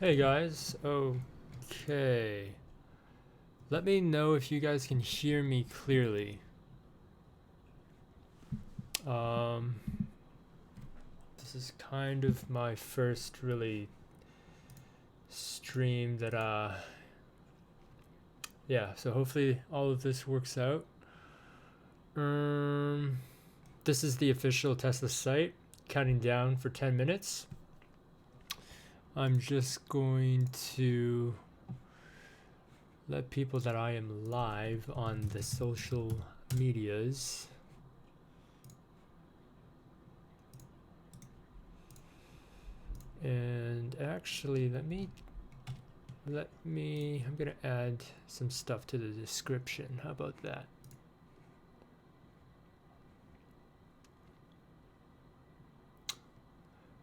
Hey guys, okay. Let me know if you guys can hear me clearly. Um, this is kind of my first really stream that, yeah, so hopefully all of this works out. This is the official Tesla site, counting down for 10 minutes. I'm just going to let people that I am live on the social medias. And actually, I'm gonna add some stuff to the description. How about that?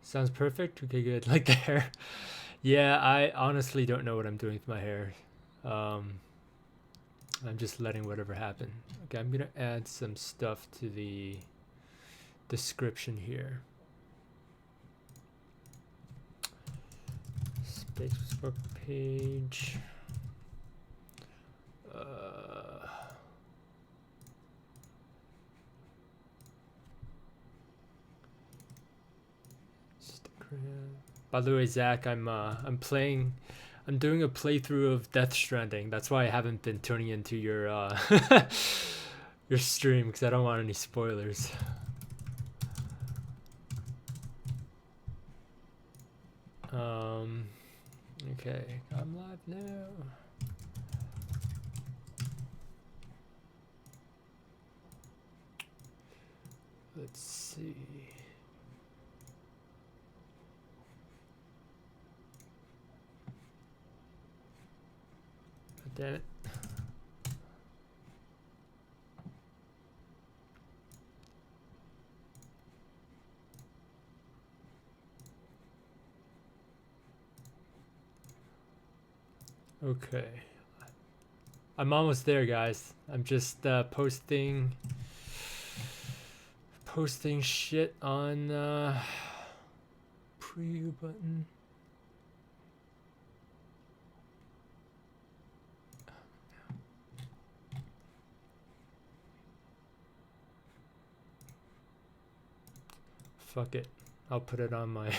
Sounds perfect. Okay, good. Like the hair. Yeah, I honestly don't know what I'm doing with my hair. I'm just letting whatever happen. Okay, I'm gonna add some stuff to the description here. Facebook page. Instagram. By the way, Zach, I'm doing a playthrough of Death Stranding. That's why I haven't been tuning into your your stream because I don't want any spoilers. Okay, I'm live now. Let's see. Damn it. Okay. I'm almost there, guys. I'm just posting shit on preview button. Fuck it. I'll put it on my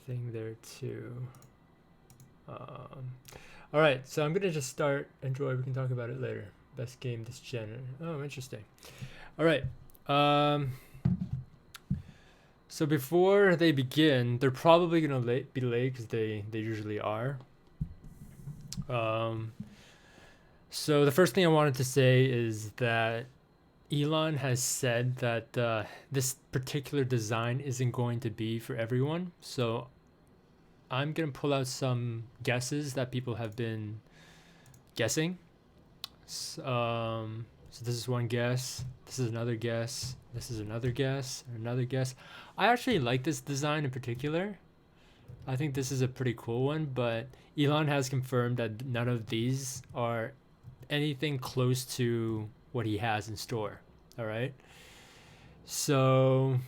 thing there too. All right, so I'm gonna just start. Enjoy. We can talk about it later. Best game this gen. Oh, interesting. All right. So before they begin, they're probably gonna be late because they usually are. So the first thing I wanted to say is that Elon has said that this particular design isn't going to be for everyone. So I'm going to pull out some guesses that people have been guessing. So this is one guess. This is another guess. This is another guess. Another guess. I actually like this design in particular. I think this is a pretty cool one, but Elon has confirmed that none of these are anything close to what he has in store. All right. So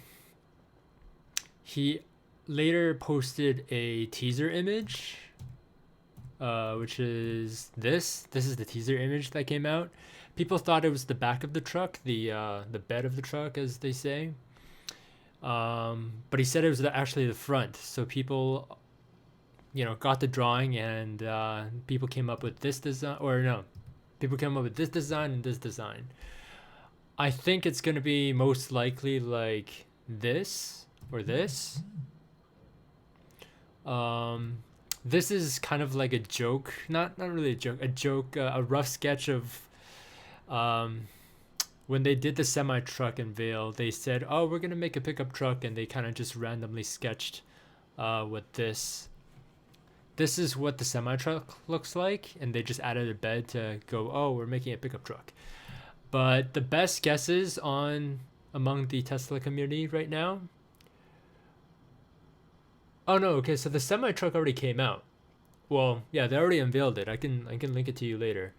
he later posted a teaser image, which is this. This is the teaser image that came out. People thought it was the back of the truck, the bed of the truck, as they say. But he said it was actually the front. So people, got the drawing, and people came up with this design, or no, people came up with this design and this design. I think it's gonna be most likely like this or this. This is kind of like a joke, not really a joke, a rough sketch of when they did the semi truck Unveil. They said, "Oh, we're gonna make a pickup truck," and they kind of just randomly sketched with this. This is what the semi truck looks like, and they just added a bed to go, "Oh, we're making a pickup truck." But the best guesses among the Tesla community right now. Oh no, okay, so the semi truck already came out. Well, yeah, they already unveiled it. I can link it to you later.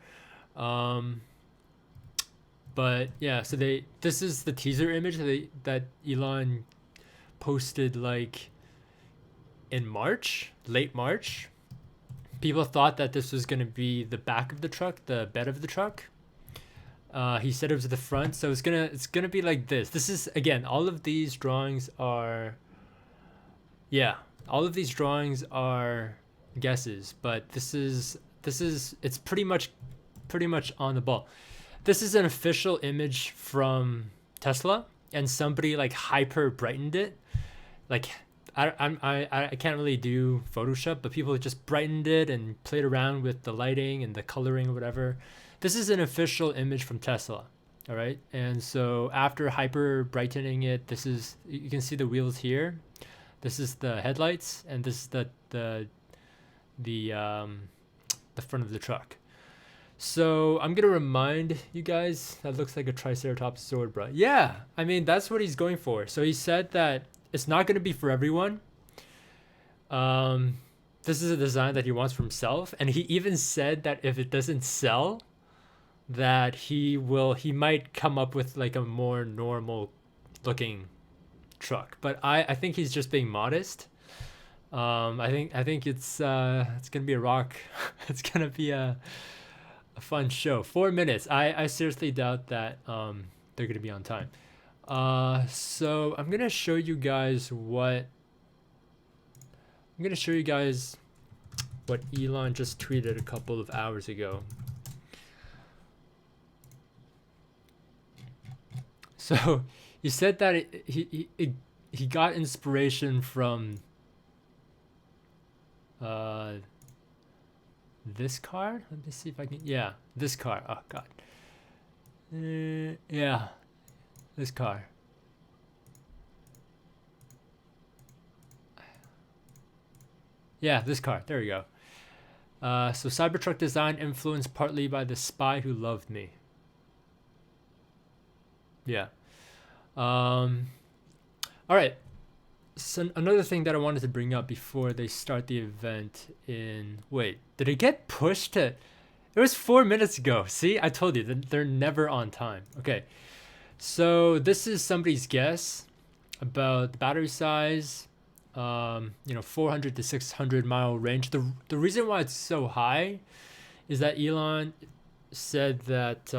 But yeah, so this is the teaser image that Elon posted like in March, late March. People thought that this was going to be the back of the truck, the bed of the truck. He said it was the front, so it's gonna be like this. This is, again, all of these drawings are, yeah, all of these drawings are guesses, but this is it's pretty much on the ball. This is an official image from Tesla, and somebody like hyper brightened it. Like I can't really do Photoshop, but people just brightened it and played around with the lighting and the coloring or whatever. This is an official image from Tesla, all right? And so after hyper brightening it, this is, you can see the wheels here. This is the headlights, and this is the front of the truck. So I'm gonna remind you guys, that looks like a Triceratops sword, bro. Yeah, I mean, that's what he's going for. So he said that it's not gonna be for everyone. This is a design that he wants for himself, and he even said that if it doesn't sell, that he might come up with like a more normal looking truck. But I think he's just being modest. I think it's gonna be a rock. It's gonna be a fun show. 4 minutes. I seriously doubt that they're gonna be on time. So I'm gonna show you guys what Elon just tweeted a couple of hours ago. So he said that he got inspiration from this car. Let me see if I can. Yeah, this car. Oh God. Yeah, this car. Yeah, this car. There we go. So Cybertruck design influenced partly by the spy who loved me. Yeah. All right. So another thing that I wanted to bring up before they start the event wait, did it get pushed to, it was 4 minutes ago. See, I told you that they're never on time. Okay. So this is somebody's guess about the battery size, 400 to 600 mile range. The reason why it's so high is that Elon said that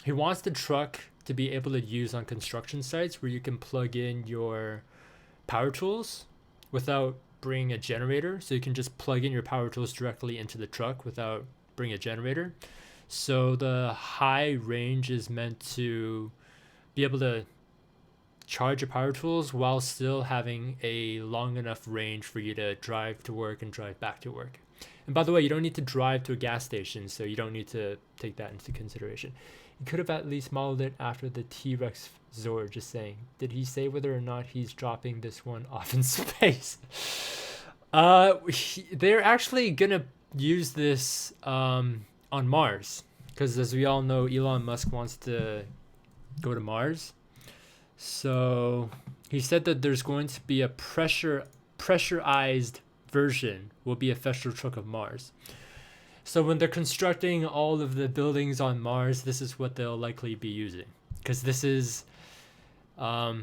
he wants the truck to be able to use on construction sites where you can plug in your power tools without bringing a generator. So you can just plug in your power tools directly into the truck without bringing a generator. So the high range is meant to be able to charge your power tools while still having a long enough range for you to drive to work and drive back to work. And by the way, you don't need to drive to a gas station, so you don't need to take that into consideration. You could have at least modeled it after the T-Rex Zord, just saying. Did he say whether or not he's dropping this one off in space? They're actually gonna use this on Mars, because as we all know, Elon Musk wants to go to Mars. So he said that there's going to be a pressurized version will be a official truck of Mars. So when they're constructing all of the buildings on Mars, this is what they'll likely be using. Because this is, I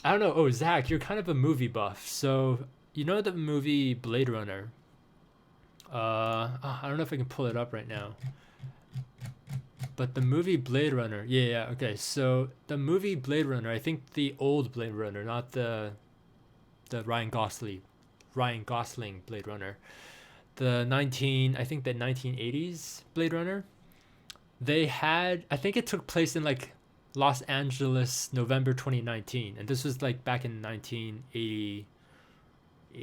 don't know. Oh, Zach, you're kind of a movie buff. So you know the movie Blade Runner? I don't know if I can pull it up right now. But the movie Blade Runner, yeah, okay. So the movie Blade Runner, I think the old Blade Runner, not the Ryan Gosling Blade Runner. The 1980s Blade Runner. They had, I think it took place in like Los Angeles, November 2019, and this was like back in 1980,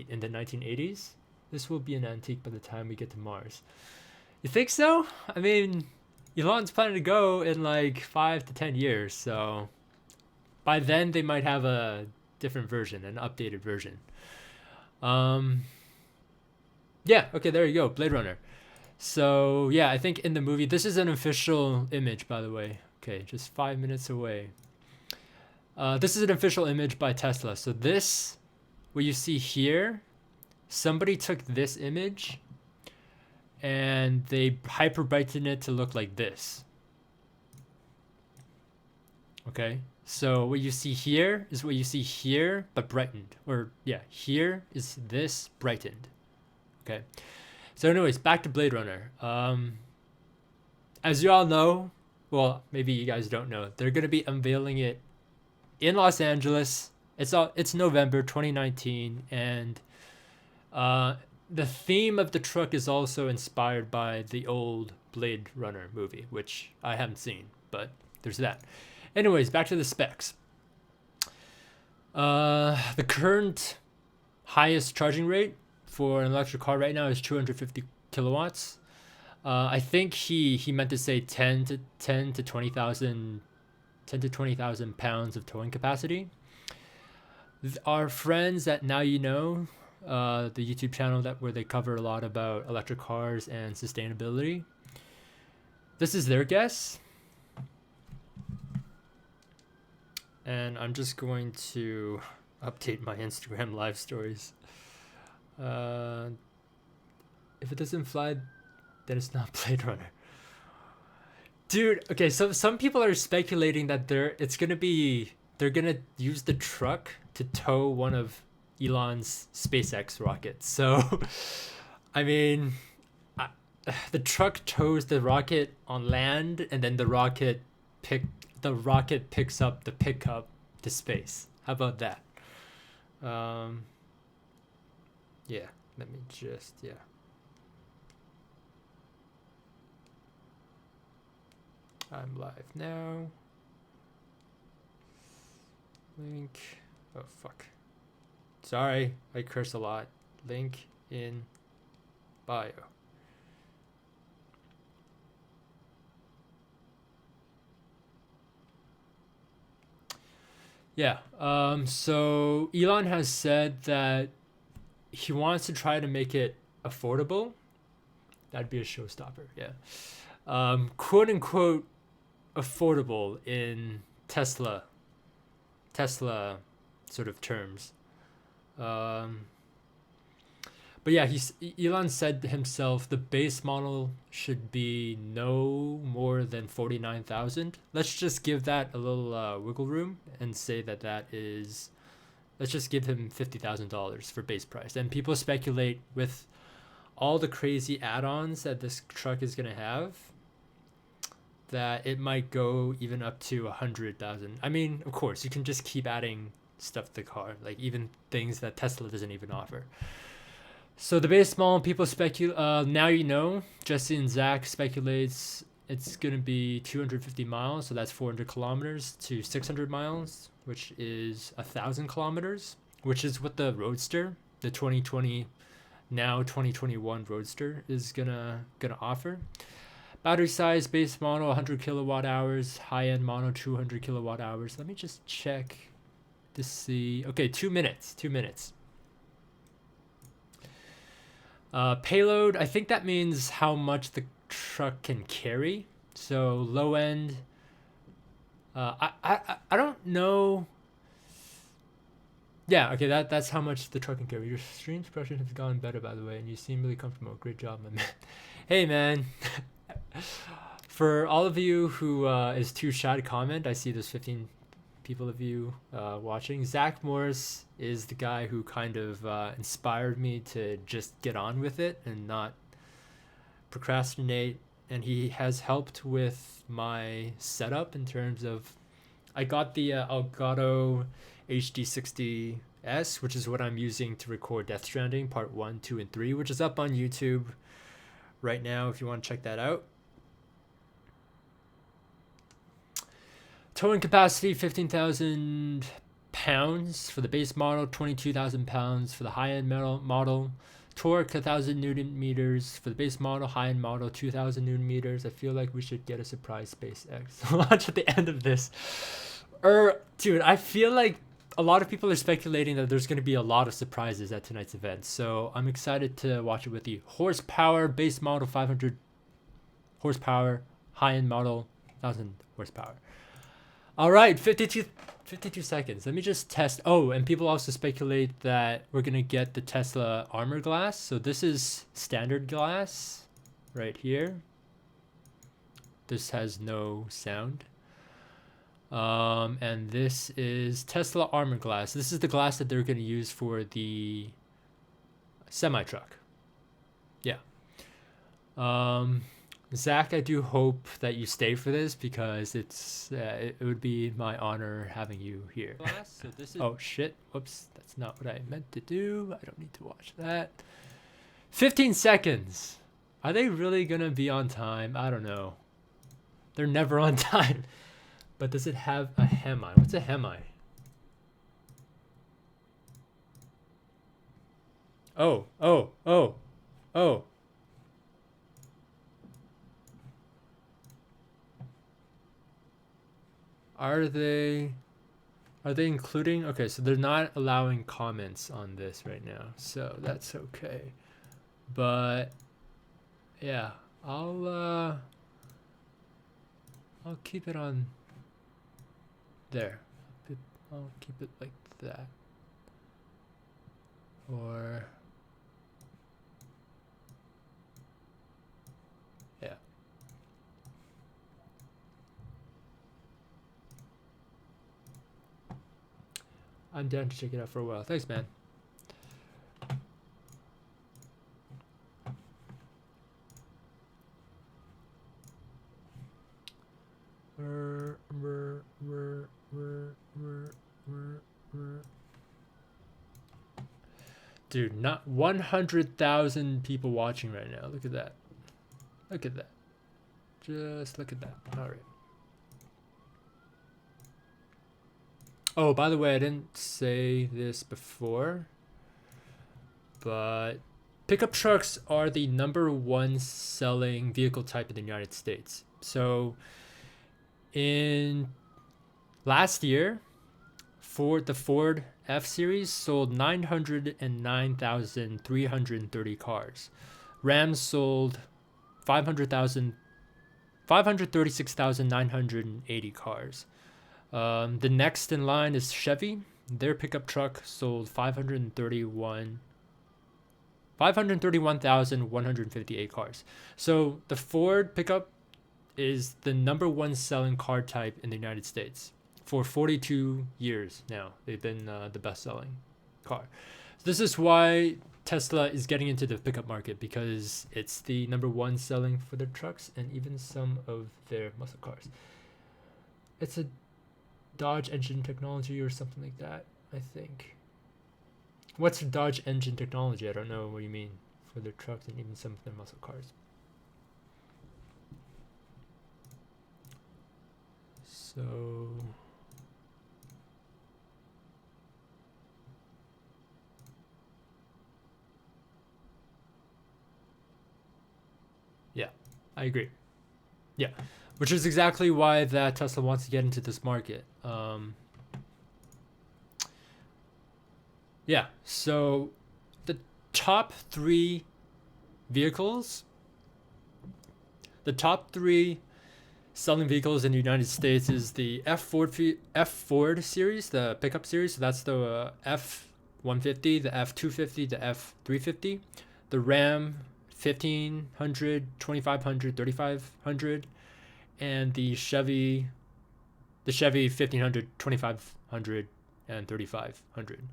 in the 1980s. This will be an antique by the time we get to Mars. You think so? I mean, Elon's planning to go in like 5 to 10 years, so by then they might have a different version, an updated version. Yeah, okay, there you go, Blade Runner. So yeah, I think in the movie, this is an official image, by the way. Okay, just 5 minutes away. This is an official image by Tesla. So this, what you see here, somebody took this image and they hyper brightened it to look like this. Okay, So what you see here is what you see here, but brightened. Or yeah, here is this brightened. Okay. So anyways, back to Blade Runner. As you all know, well, maybe you guys don't know, they're gonna be unveiling it in Los Angeles. It's November 2019, and the theme of the truck is also inspired by the old Blade Runner movie, which I haven't seen, but there's that. Anyways, back to the specs. The current highest charging rate for an electric car right now is 250 kilowatts. I think he meant to say 10 to 20,000 pounds of towing capacity. Our friends at Now You Know, the YouTube channel where they cover a lot about electric cars and sustainability, this is their guess. And I'm just going to update my Instagram live stories. If it doesn't fly, then it's not Blade Runner. Dude, okay, so some people are speculating that they're gonna use the truck to tow one of Elon's SpaceX rockets. So, I mean, the truck tows the rocket on land, and then the rocket picks up the pickup to space. How about that? Yeah, let me just, yeah. I'm live now. Link. Oh, fuck. Sorry, I curse a lot. Link in bio. Yeah, so Elon has said that he wants to try to make it affordable. That'd be a showstopper, yeah. Quote unquote affordable in Tesla sort of terms. But yeah, Elon said himself the base model should be no more than 49,000. Let's just give that a little wiggle room and say that is, let's just give him $50,000 for base price. And people speculate with all the crazy add-ons that this truck is gonna have, that it might go even up to 100,000. I mean, of course, you can just keep adding stuff to the car, like even things that Tesla doesn't even offer. So the base model, people speculate. Now you know, Jesse and Zach speculates it's gonna be 250 miles, so that's 400 kilometers to 600 miles, which is 1,000 kilometers, which is what the Roadster, the 2020, now 2021 Roadster is gonna offer. Battery size, base model 100 kilowatt hours, high-end model 200 kilowatt hours. Let me just check to see. Okay, 2 minutes. Payload, I think that means how much the truck can carry. So low end, I don't know. Yeah, okay, that's how much the truck can carry. Your stream expression has gotten better, by the way, and you seem really comfortable. Great job, my man. Hey, man. For all of you who is too shy to comment, I see there's 15 people of you watching. Zach Morris is the guy who kind of inspired me to just get on with it and not procrastinate, and he has helped with my setup in terms of, I got the Elgato HD60S, which is what I'm using to record Death Stranding part 1, 2, and 3, which is up on YouTube right now if you want to check that out. Towing capacity 15,000 pounds for the base model, 22,000 pounds for the high-end model. Torque 1,000 Newton meters for the base model, high-end model 2,000 Newton meters. I feel like we should get a surprise SpaceX launch at the end of this. Dude, I feel like a lot of people are speculating that there's going to be a lot of surprises at tonight's event, so I'm excited to watch it with you. Horsepower, base model 500 horsepower, high-end model 1,000 horsepower. All right, 52 seconds. Let me just test. Oh, and people also speculate that we're going to get the Tesla armor glass. So this is standard glass right here. This has no sound. And this is Tesla armor glass. This is the glass that they're going to use for the semi-truck. Yeah. Zach, I do hope that you stay for this because it would be my honor having you here. So this is oh shit, whoops, that's not what I meant to do. I don't need to watch that. 15 seconds. Are they really gonna be on time? I don't know. They're never on time. But does it have a hemi? What's a hemi? Oh. Are they including? Okay, so they're not allowing comments on this right now, so that's okay. But yeah, I'll keep it on there. I'll keep it like that. Or yeah. I'm down to check it out for a while. Thanks, man. Dude, not 100,000 people watching right now. Look at that. Look at that. Just look at that. All right. Oh, by the way, I didn't say this before, but pickup trucks are the #1 selling vehicle type in the United States. So in last year, the Ford F-Series sold 909,330 cars. Ram sold 536,980 cars. The next in line is Chevy. Their pickup truck sold 531,158 cars. So the Ford pickup is the #1 selling car type in the United States. For 42 years now, they've been the best-selling car. So this is why Tesla is getting into the pickup market, because it's the #1 selling for their trucks and even some of their muscle cars. It's a Dodge engine technology or something like that, I think. What's Dodge engine technology? I don't know what you mean for their trucks and even some of their muscle cars. So yeah, I agree. Yeah, which is exactly why that Tesla wants to get into this market. Yeah, so the top three vehicles, the top three selling vehicles in the United States is the F Ford series, the pickup series. So that's the F-150, the F-250, the F-350, the Ram 1500, 2500, 3500, and the Chevy 1500, 2500, and 3500.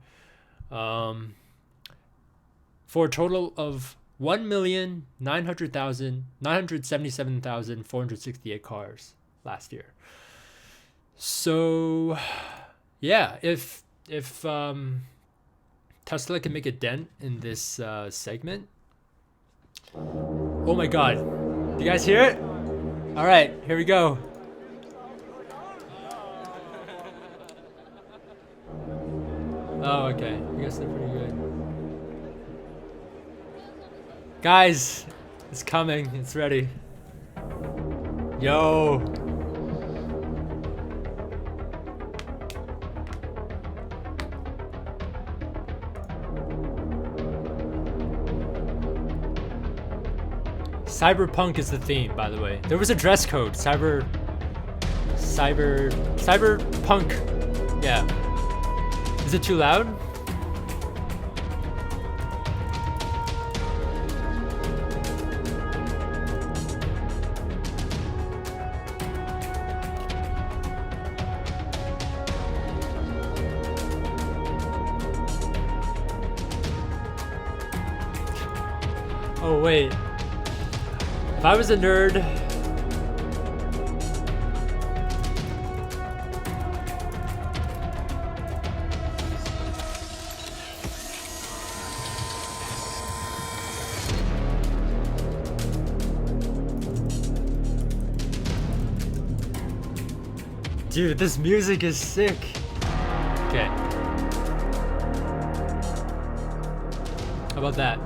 For a total of 1,977,468 cars last year. So yeah, if Tesla can make a dent in this segment. Oh my god, you guys hear it? All right, here we go. Oh, okay, I guess they're pretty good. Guys, it's coming. It's ready. Yo. Cyberpunk is the theme, by the way. There was a dress code. Cyberpunk. Yeah. Is it too loud? Oh wait. If I was a nerd. Dude, this music is sick. Okay. How about that?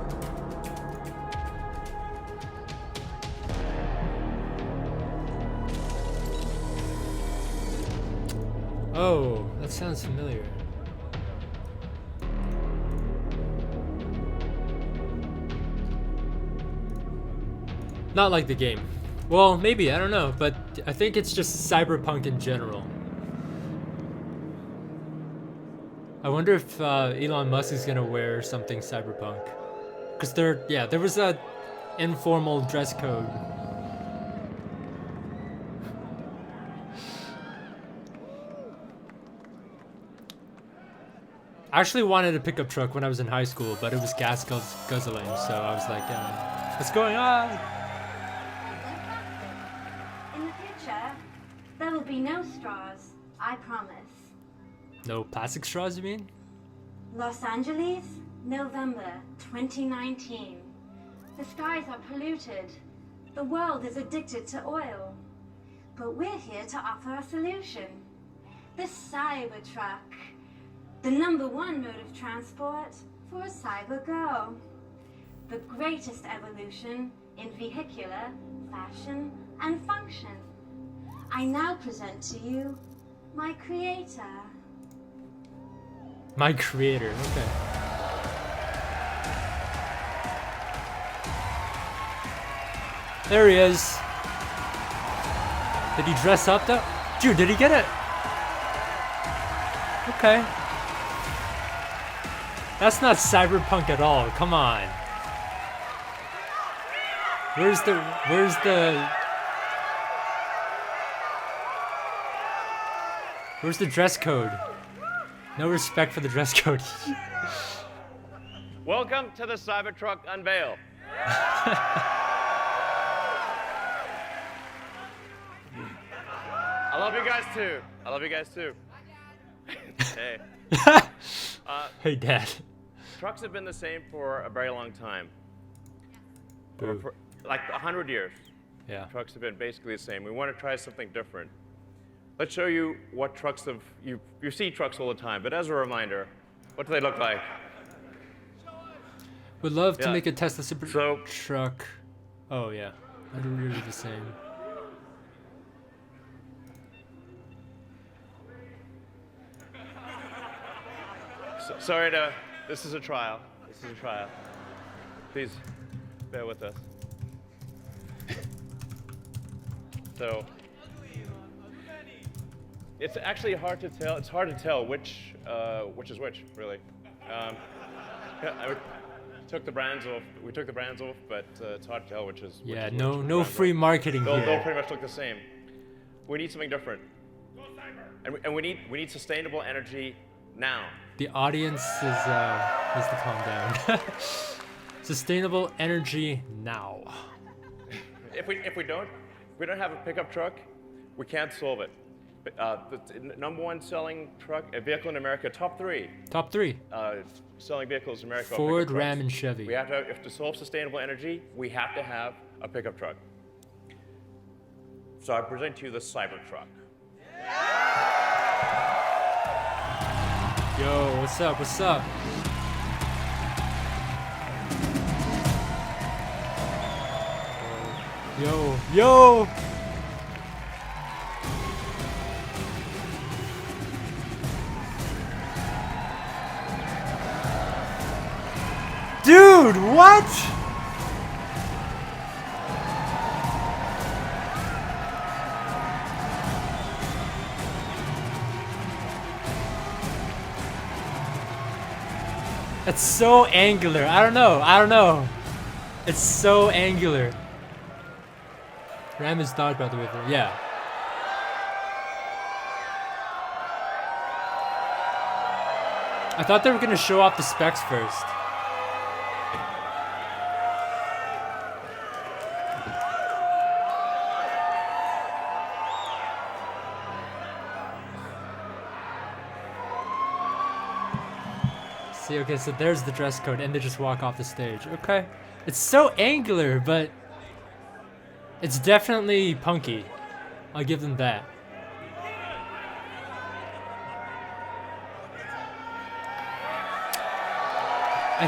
Oh, that sounds familiar. Not like the game. Well, maybe, I don't know, but I think it's just cyberpunk in general. I wonder if Elon Musk is gonna wear something cyberpunk. Cause there was a informal dress code. I actually wanted a pickup truck when I was in high school, but it was gas guzzling, so I was like, what's going on? In the future, there will be no straws, I promise. No plastic straws, you mean? Los Angeles, November 2019. The skies are polluted. The world is addicted to oil. But we're here to offer a solution. The Cybertruck. The #1 mode of transport for a cyber girl. The greatest evolution in vehicular, fashion, and function. I now present to you my creator. My creator, okay. There he is. Did he dress up though? Dude, did he get it? Okay. That's not cyberpunk at all, come on. Where's the dress code? No respect for the dress code. Welcome to the Cybertruck Unveil. I love you guys too. I love you guys too. Hey. Hey, Dad. Trucks have been the same for a very long time. Boo. For like 100 years. Yeah. Trucks have been basically the same. We want to try something different. Let's show you what trucks have, you see trucks all the time, but as a reminder, what do they look like? Would love to Yeah. make a Tesla Cybertruck. Oh yeah, literally the same. Sorry this is a trial. This is a trial. Please bear with us. So, it's actually hard to tell. It's hard to tell which is which, really. We took the brands off, but it's hard to tell which is which. Yeah, is no which free marketing They'll here. pretty much look the same. We need something different. And we need sustainable energy now. The audience needs to calm down. Sustainable energy now. If we don't have a pickup truck, we can't solve it. The #1 selling vehicle in America, top three. Top 3. Selling vehicles in America. are Ford, pickup Ram, trucks. and Chevy. We have to solve sustainable energy, we have to have a pickup truck. So I present to you the Cybertruck. Yo, what's up? What's up? Yo! Dude, what? It's so angular. I don't know. It's so angular. Ram is dodge, by the way. Yeah. I thought they were gonna show off the specs first. see. Okay, so there's the dress code, and they just walk off the stage. Okay. It's so angular, but it's definitely punky. I'll give them that. I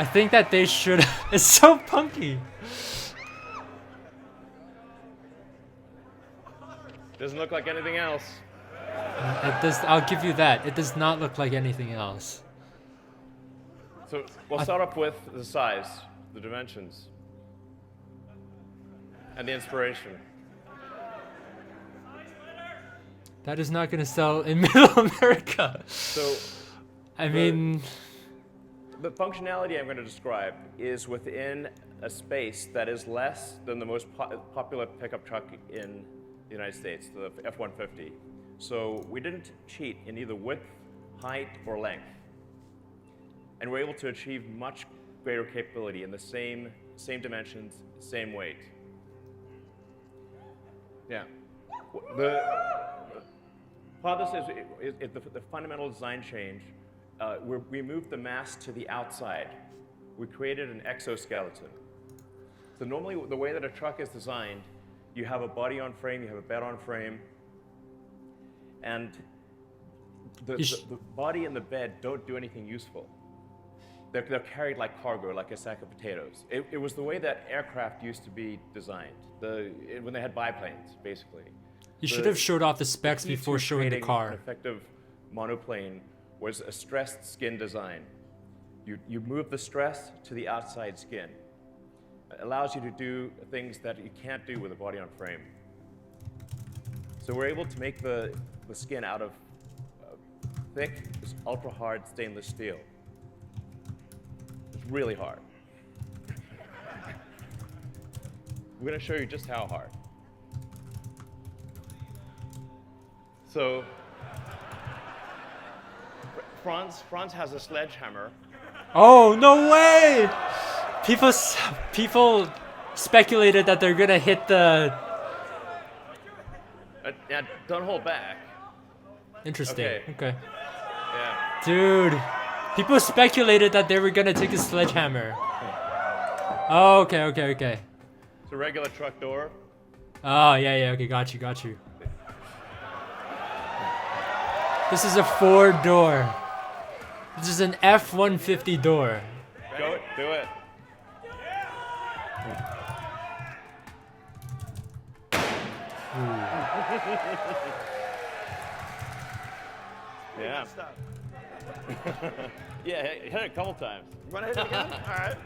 think that they should. It's so punky. Doesn't look like anything else. It does. I'll give you that. It does not look like anything else. So we'll start off with the size, the dimensions, and the inspiration. That is not gonna sell in Middle America. So I mean, the functionality I'm going to describe is within a space that is less than the most popular pickup truck in the United States, the F-150. So we didn't cheat in either width, height, or length. And we're able to achieve much greater capability in the same dimensions, same weight. Yeah. Part of this is the fundamental design change. We moved the mass to the outside. We created an exoskeleton. So normally, the way that a truck is designed, you have a body on frame, you have a bed on frame, and the body and the bed don't do anything useful. They're carried like cargo, like a sack of potatoes. It was the way that aircraft used to be designed, when they had biplanes, basically. you should have showed off the specs before showing the An car. effective monoplane was a stressed skin design. You move the stress to the outside skin. It allows you to do things that you can't do with a body on frame. So we're able to make the skin out of thick, ultra hard stainless steel. It's really hard. We're going to show you just how hard. So Franz has a sledgehammer. Oh, no way! People speculated that they're gonna hit the. Yeah, don't hold back. Interesting. Okay. Okay. Yeah. Dude, people speculated that they were gonna take a sledgehammer. Oh, okay. It's a regular truck door. Oh, yeah, okay, got you. This is a Ford door. This is an F-150 door. Go, do it. Yeah. Stop. Yeah, hit it a couple times. You want to hit it again? All right.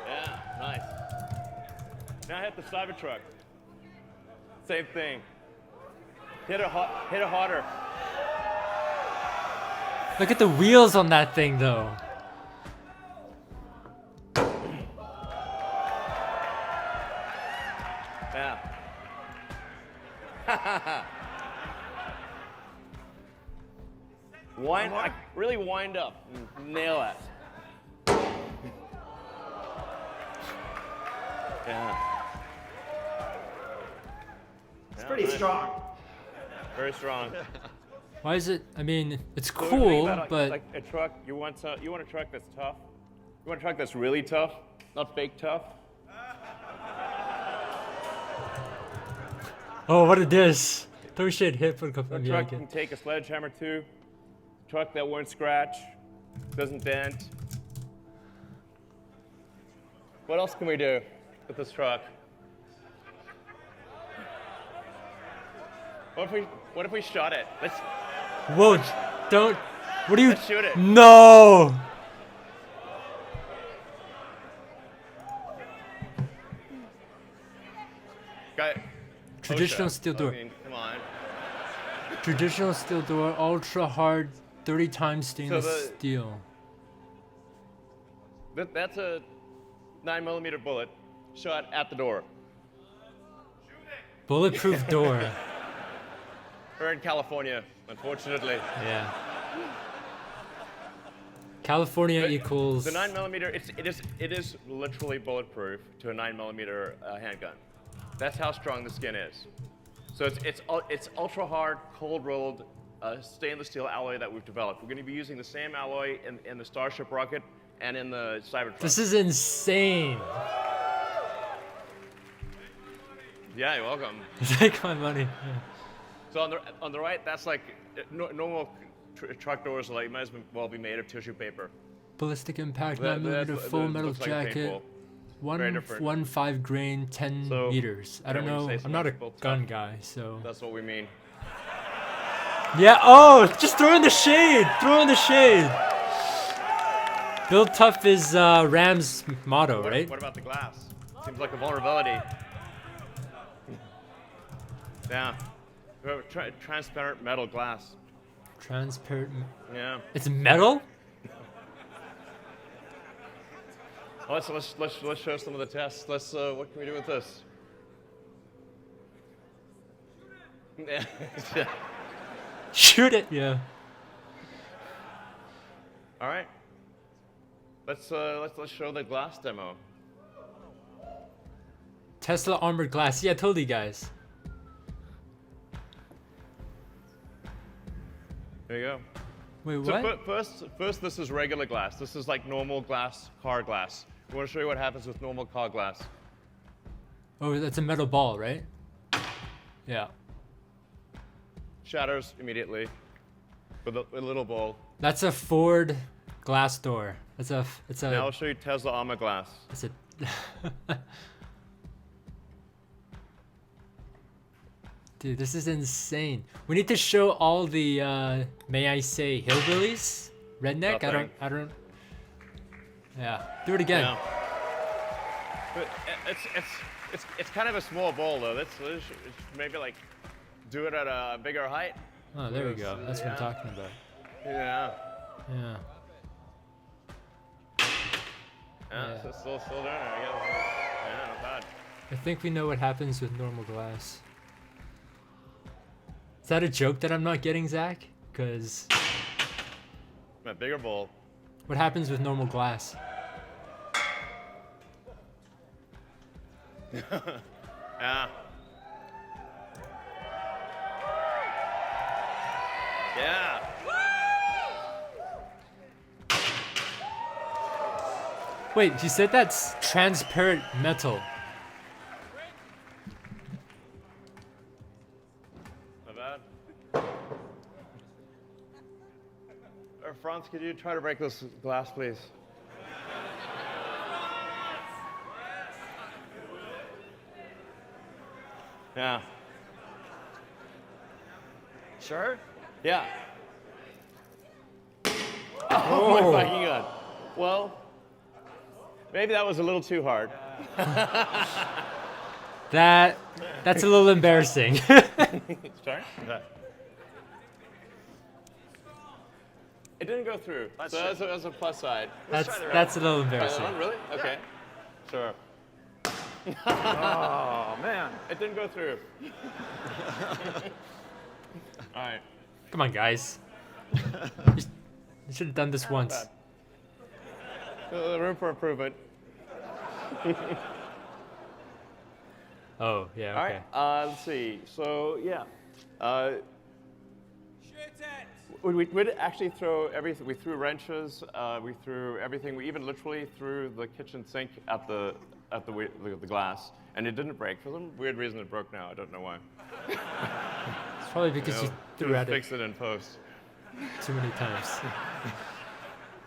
Yeah, nice. Now hit the Cybertruck. Same thing. Hit it harder. Look at the wheels on that thing, though. Yeah. Really wind up. Nail it. Yeah. It's pretty strong. Very strong. Why is it? I mean, it's So the thing cool, about, but like a truck, you want a truck that's tough. You want a truck that's really tough, not fake tough. oh, what a diss! Throw shit hit for a couple A of truck can take a sledgehammer too. Truck that won't scratch, doesn't dent. What else can we do with this truck? What if we shot it? Let's Whoa! Don't. What are you? Let's shoot it. No! Guy. Traditional OSHA. steel door. I mean, come on. Traditional steel door, ultra hard, 30 times stainless the- steel. That's a 9mm bullet shot at the door. Bulletproof door. We're in California, unfortunately. Yeah. California But equals. The 9mm, it is literally bulletproof to a 9mm handgun. That's how strong the skin is. So it's ultra hard, cold rolled stainless steel alloy that we've developed. We're going to be using the same alloy in the Starship rocket and in the Cybertruck. This is insane. Yeah, you're welcome. Take my money. Yeah. So on the right, that's like normal truck doors. Like might as well be made of tissue paper. Ballistic impact, That- 9mm that's- full that metal looks like jacket. paintball. Very different. 1.5 grain, 10 So, meters. I don't when you know. say I'm not a symmetrical gun tough, guy, so. That's what we mean. Yeah. Oh, just throw in the shade. Throw in the shade. Build tough is Ram's motto, right? What about the glass? Seems like a vulnerability. Yeah. Transparent metal glass. Transparent. Yeah. It's metal. Let's show some of the tests. What can we do with this? Yeah. Shoot it. Yeah. All right. Let's show the glass demo. Tesla armored glass. Yeah, I told you guys. There you go. Wait, So what? first, this is regular glass. This is like normal glass, car glass. We want to show you what happens with normal car glass. Oh, that's a metal ball, right? Yeah. Shatters immediately with a little ball. That's a Ford glass door. It's a. Now I'll show you Tesla armor glass. It's a. Dude, this is insane. We need to show all the, may I say, hillbillies? Redneck? Nothing. I don't. Yeah. Do it again. Yeah. But it's kind of a small ball though. Let's maybe like do it at a bigger height. Oh, there we go. That's what I'm talking about. Yeah. Yeah. Yeah. So still doing it. I guess. Yeah, not bad. I think we know what happens with normal glass. Is that a joke that I'm not getting, Zach? Because A bigger ball. what happens with normal glass? Yeah. Yeah. Wait, you said that's transparent metal. Not bad. Franz, could you try to break this glass, please? Yeah. Sure? Yeah. Oh my fucking god. Well, maybe that was a little too hard. That's a little embarrassing. Sorry? It didn't go through. So that's a plus side. That's a little embarrassing. Really? Okay. Sure. Oh, man. It didn't go through. All right. Come on, guys. You should have done this once. Room for improvement. Oh, yeah, okay. All right. Let's see. So yeah. We did actually throw everything. We threw wrenches. We threw everything. We even literally threw the kitchen sink at the glass, and it didn't break. For some weird reason, it broke now. I don't know why. It's probably because you threw Could've at it fixed it in post. too many times.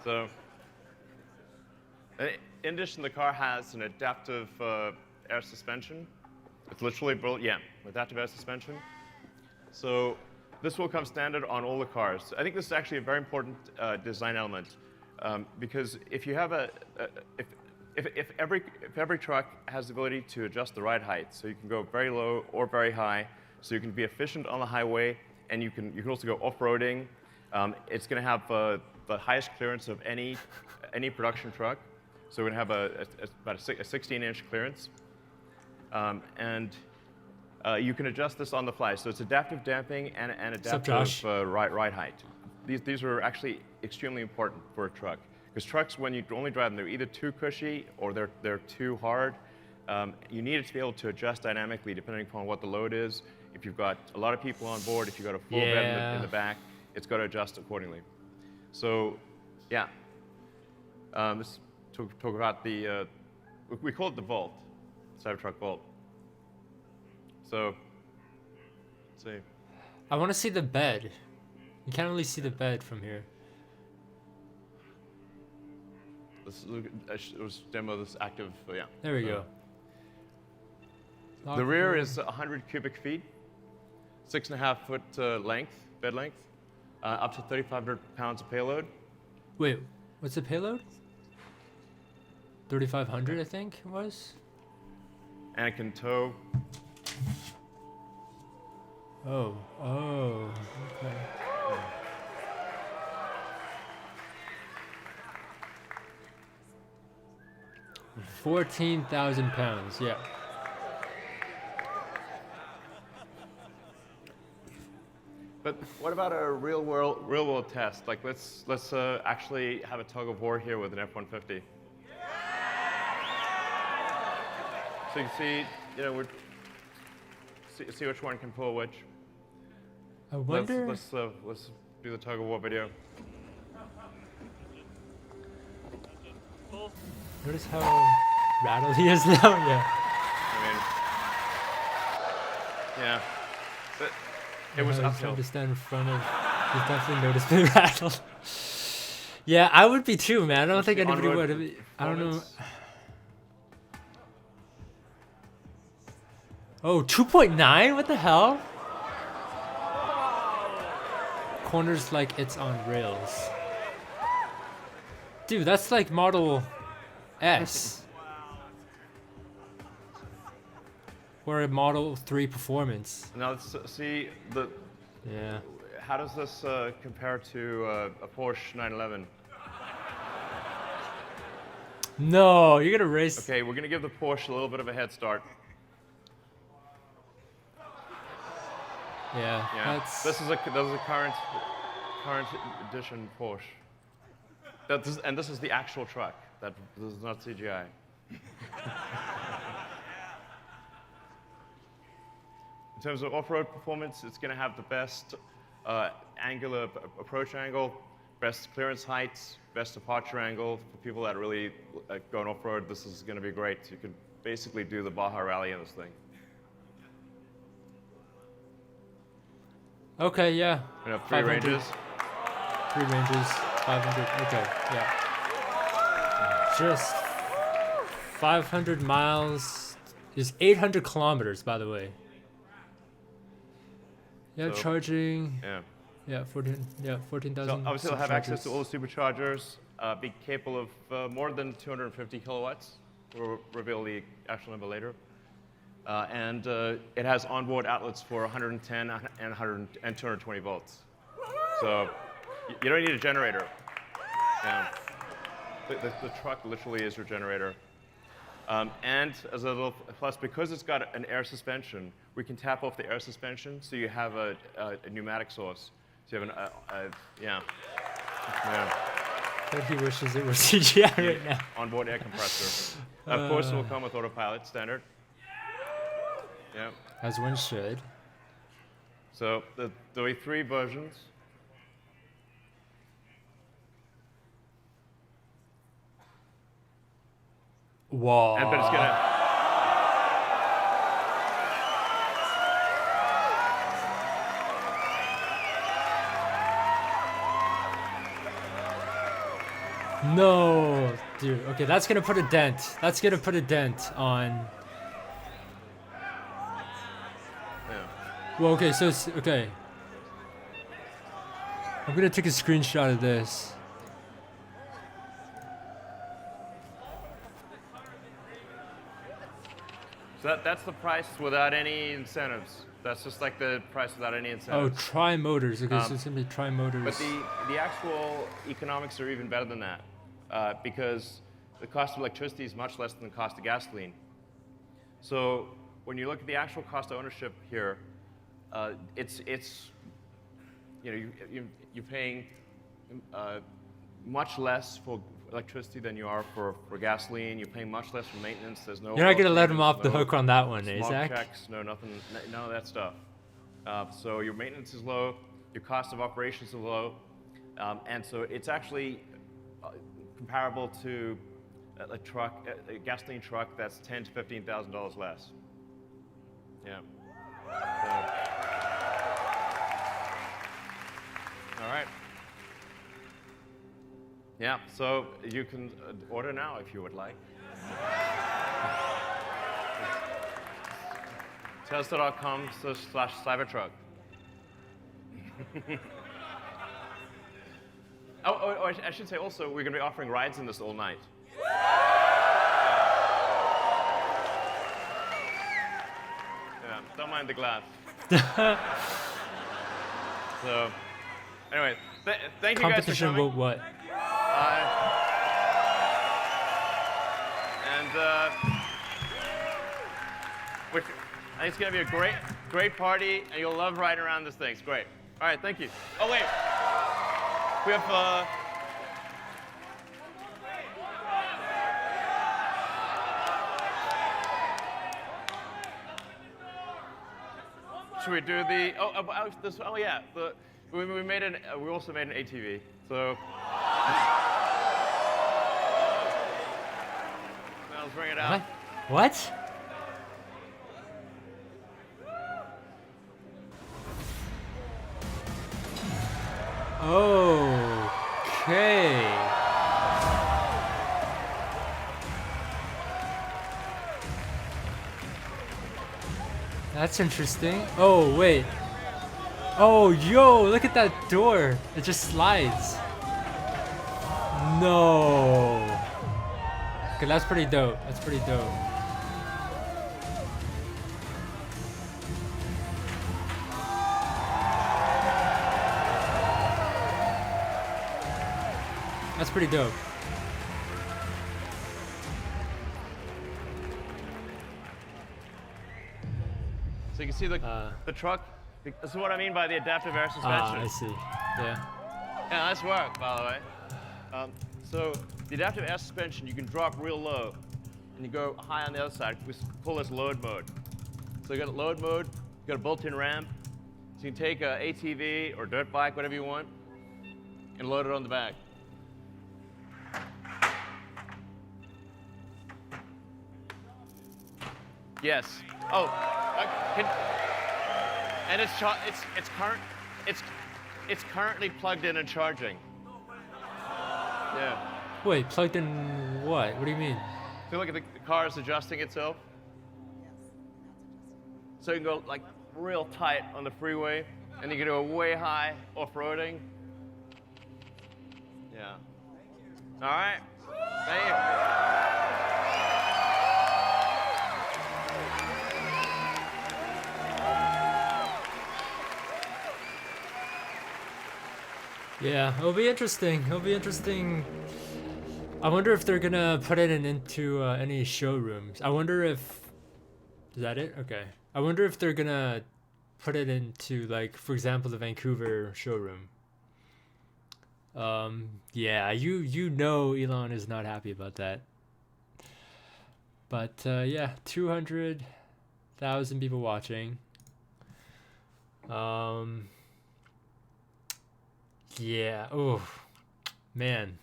So, in addition, the car has an adaptive air suspension. It's literally built, adaptive air suspension. So this will come standard on all the cars. I think this is actually a very important design element because if you have if every truck has the ability to adjust the ride height, so you can go very low or very high, so you can be efficient on the highway, and you can also go off-roading. It's going to have the highest clearance of any production truck. So we're going to have about a 16-inch clearance, and you can adjust this on the fly. So it's adaptive damping and adaptive ride height. These are actually extremely important for a truck. Because trucks, when you only drive them, they're either too cushy or they're too hard. You need it to be able to adjust dynamically depending upon what the load is. If you've got a lot of people on board, if you've got a full bed in the back, it's got to adjust accordingly. So, yeah. Let's talk about the, we call it the Vault, Cybertruck Vault. So, let's see. I want to see the bed. You can't really see the bed from here. Let's demo this active, yeah. There we go. The rear is 100 cubic feet, 6.5 foot length, bed length, up to 3,500 pounds of payload. Wait, what's the payload? 3,500, I think it was. And it can tow. Oh, okay. 14,000 pounds, yeah. But what about a real world test? Like let's actually have a tug of war here with an F-150. So you can see, you know, see which one can pull which. I wonder. Let's do the tug of war video. Notice how rattled he is now. Yeah. I mean, yeah. But it was He's uphill. trying to stand in front of. He's definitely noticed being rattled. Yeah, I would be too, man. I don't think anybody would. I don't know. Oh, 2.9? What the hell? Corners like it's on rails. Dude, that's like Model S. Or a Model 3 Performance. Now let's see the. Yeah. How does this compare to a Porsche 911? No, you're gonna race. Okay, we're gonna give the Porsche a little bit of a head start. Yeah. Yeah. That's. This is a current edition Porsche. And this is the actual truck. This is not CGI. In terms of off-road performance, it's going to have the best angular approach angle, best clearance heights, best departure angle. For people that really going off-road, this is going to be great. You could basically do the Baja Rally in this thing. Okay, yeah. We have 3 ranges. 3 ranges, 500. Okay, yeah. Just 500 miles is 800 kilometers, by the way. Yeah, So, charging. Yeah. Yeah, 14,000. So obviously they'll have access to all the superchargers, be capable of more than 250 kilowatts. We'll reveal the actual number later. And it has onboard outlets for 110 and 220 volts. So you don't need a generator. Yeah. The truck literally is your generator. And as a little plus, because it's got an air suspension, we can tap off the air suspension, so you have a pneumatic source. So you have yeah. But he wishes it was CGI right now. Onboard air compressor. Of course, it will come with autopilot standard. Yeah. As one should. So there'll be 3 versions. Wow. But it's gonna. No, dude. Okay, that's gonna put a dent. That's gonna put a dent on. Yeah. Well, okay, so it's okay. I'm gonna take a screenshot of this. So that's the price without any incentives. That's just like the price without any Oh, incentives. tri-motors. Okay, so it's gonna be tri-motors. But the actual economics are even better than that, because the cost of electricity is much less than the cost of gasoline. So when you look at the actual cost of ownership here, it's you know you're paying much less for electricity than you are for gasoline. You're paying much less for maintenance. There's no. You're not gonna oil let him changes, off the no hook on that one, eh, smog Zach? checks, no nothing, none of that stuff. So your maintenance is low, your cost of operations is low, and so it's actually comparable to a truck, a gasoline truck that's $10,000 to $15,000 less. Yeah. So, all right. Yeah, so you can order now if you would like. Tesla.com/Cybertruck. Oh, I should say also, we're going to be offering rides in this all night. Yeah, don't mind the glass. So, anyway, thank you guys for Competition coming. will what? I think it's going to be a great party, and you'll love riding around this thing. It's great. All right, thank you. Oh, wait. We have... should we do the... Oh, yeah. We also made an ATV. So... let's bring it out. What? Okay. That's interesting. Oh, wait. Oh, yo, look at that door. It just slides. No. Okay, that's pretty dope. That's pretty dope. That's pretty dope. So you can see the truck. This is what I mean by the adaptive air suspension. I see. Yeah. Yeah, nice work, by the way. So the adaptive air suspension, you can drop real low, and you go high on the other side. We call this load mode. So you got load mode, you got a built-in ramp, so you can take a ATV or dirt bike, whatever you want, and load it on the back. Yes. Oh, and it's currently plugged in and charging. Yeah. Wait, plugged in what? What do you mean? So look at the car is adjusting itself. So you can go like real tight on the freeway, and you can go way high off-roading. Yeah. All right. Thank you. Yeah, it'll be interesting. It'll be interesting. I wonder if they're gonna put it into any showrooms. I wonder if... Is that it? Okay. I wonder if they're gonna put it into, like, for example, the Vancouver showroom. Yeah, you know Elon is not happy about that. But yeah, 200,000 people watching. Yeah. Oh, man.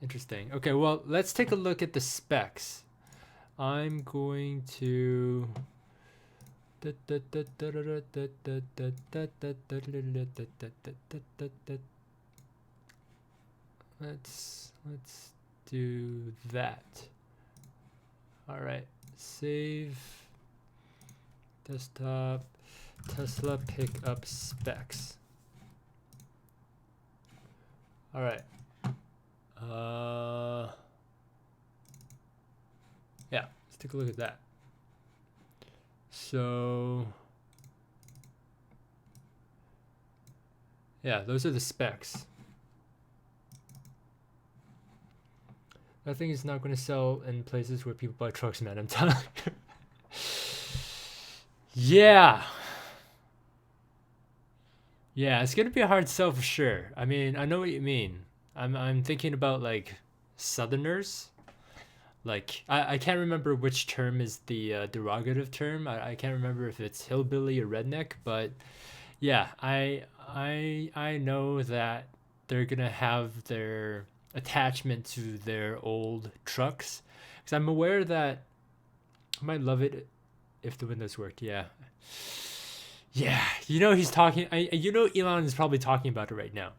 Interesting. Okay, well, let's take a look at the specs. I'm going to... Let's do that. All right. Save. Desktop. Tesla pickup specs. All right. Yeah, let's take a look at that. So, yeah, those are the specs. That thing is not going to sell in places where people buy trucks, man. I'm telling you. Yeah. Yeah, it's going to be a hard sell for sure. I mean, I know what you mean. I'm thinking about like Southerners. Like I can't remember which term is the derogative term. I can't remember if it's hillbilly or redneck, but yeah, I know that they're gonna have their attachment to their old trucks, because I'm aware that I might love it if the windows worked. Yeah, yeah. You know he's talking. You know Elon is probably talking about it right now.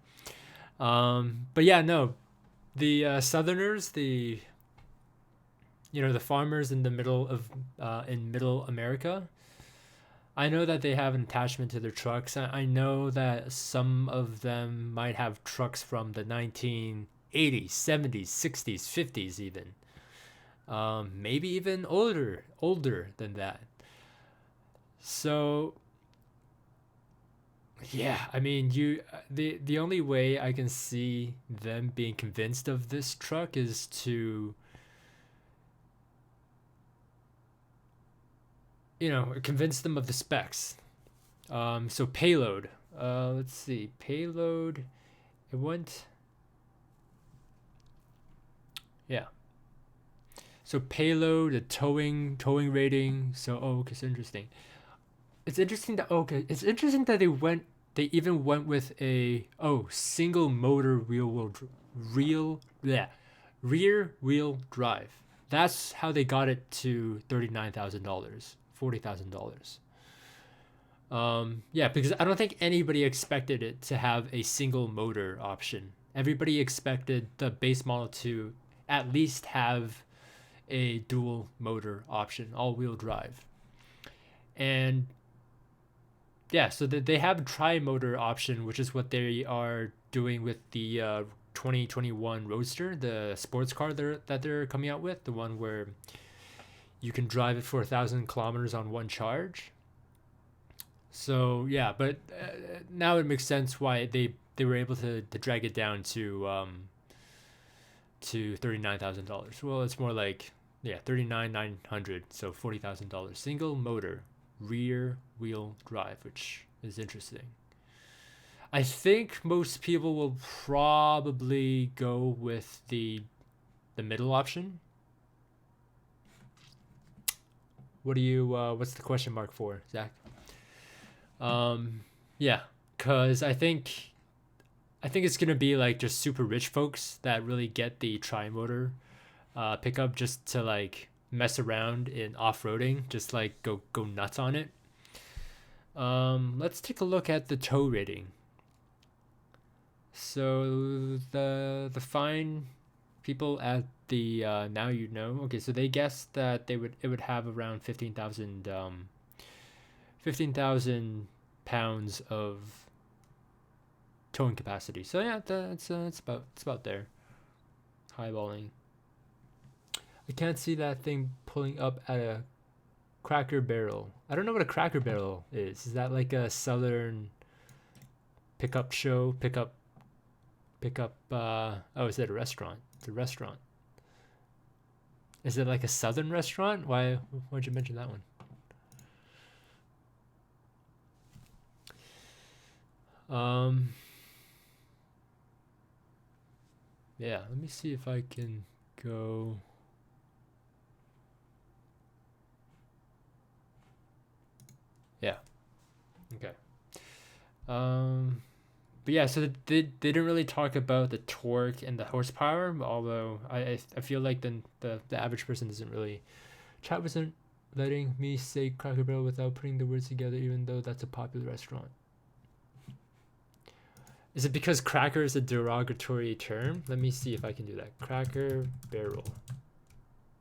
But yeah, no, the Southerners, the the farmers in the middle of in middle America. I know that they have an attachment to their trucks. I know that some of them might have trucks from the 1980s, 70s, 60s, 50s even. Maybe even older than that. So yeah, I mean, the only way I can see them being convinced of this truck is to convince them of the specs. So payload. Let's see, payload. It went. Yeah. So payload, the towing rating. So okay, it's interesting. It's interesting that they even went with a single motor rear wheel drive. That's how they got it to $39,000, $40,000. Yeah, because I don't think anybody expected it to have a single motor option. Everybody expected the base model to at least have a dual motor option, all-wheel drive. And yeah, so they have a tri-motor option, which is what they are doing with the 2021 Roadster, the sports car that they're coming out with, the one where you can drive it for 1,000 kilometers on one charge. So yeah, but now it makes sense why they were able to drag it down to $39,000. Well, it's more like $39,900, so $40,000. Single motor, rear wheel drive, which is interesting. I think most people will probably go with the middle option. What's the question mark for, Zach? Yeah, cause I think it's gonna be like just super rich folks that really get the tri-motor pickup just to like mess around in off-roading, just like go nuts on it. Let's take a look at the tow rating. So the fine people at the Now You Know. Okay, so they guessed that it would have around 15,000 pounds of towing capacity. So yeah, it's about there. Highballing. I can't see that thing pulling up at a Cracker Barrel. I don't know what a Cracker Barrel is. Is that like a southern pickup show? Pickup. Is it a restaurant? It's a restaurant. Is it like a southern restaurant? Why'd you mention that one? Yeah, let me see if I can go. Yeah. Okay. But yeah, so they didn't really talk about the torque and the horsepower, although I feel like the average person doesn't really. Chat wasn't letting me say Cracker Barrel without putting the words together, even though that's a popular restaurant. Is it because cracker is a derogatory term? Let me see if I can do that. Cracker Barrel.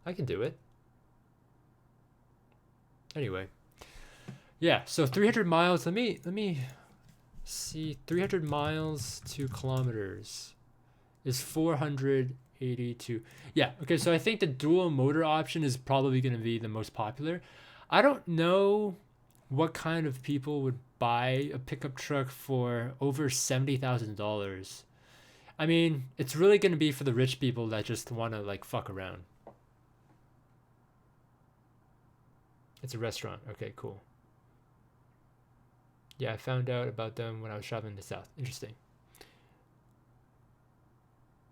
I can do it. Anyway. Yeah, so 300 miles. Let me see. 300 miles to kilometers is 482. Yeah, okay, so I think the dual motor option is probably going to be the most popular. I don't know what kind of people would buy a pickup truck for over $70,000. I mean, it's really going to be for the rich people that just want to like fuck around. It's a restaurant. Okay, cool. Yeah, I found out about them when I was traveling to the South. Interesting.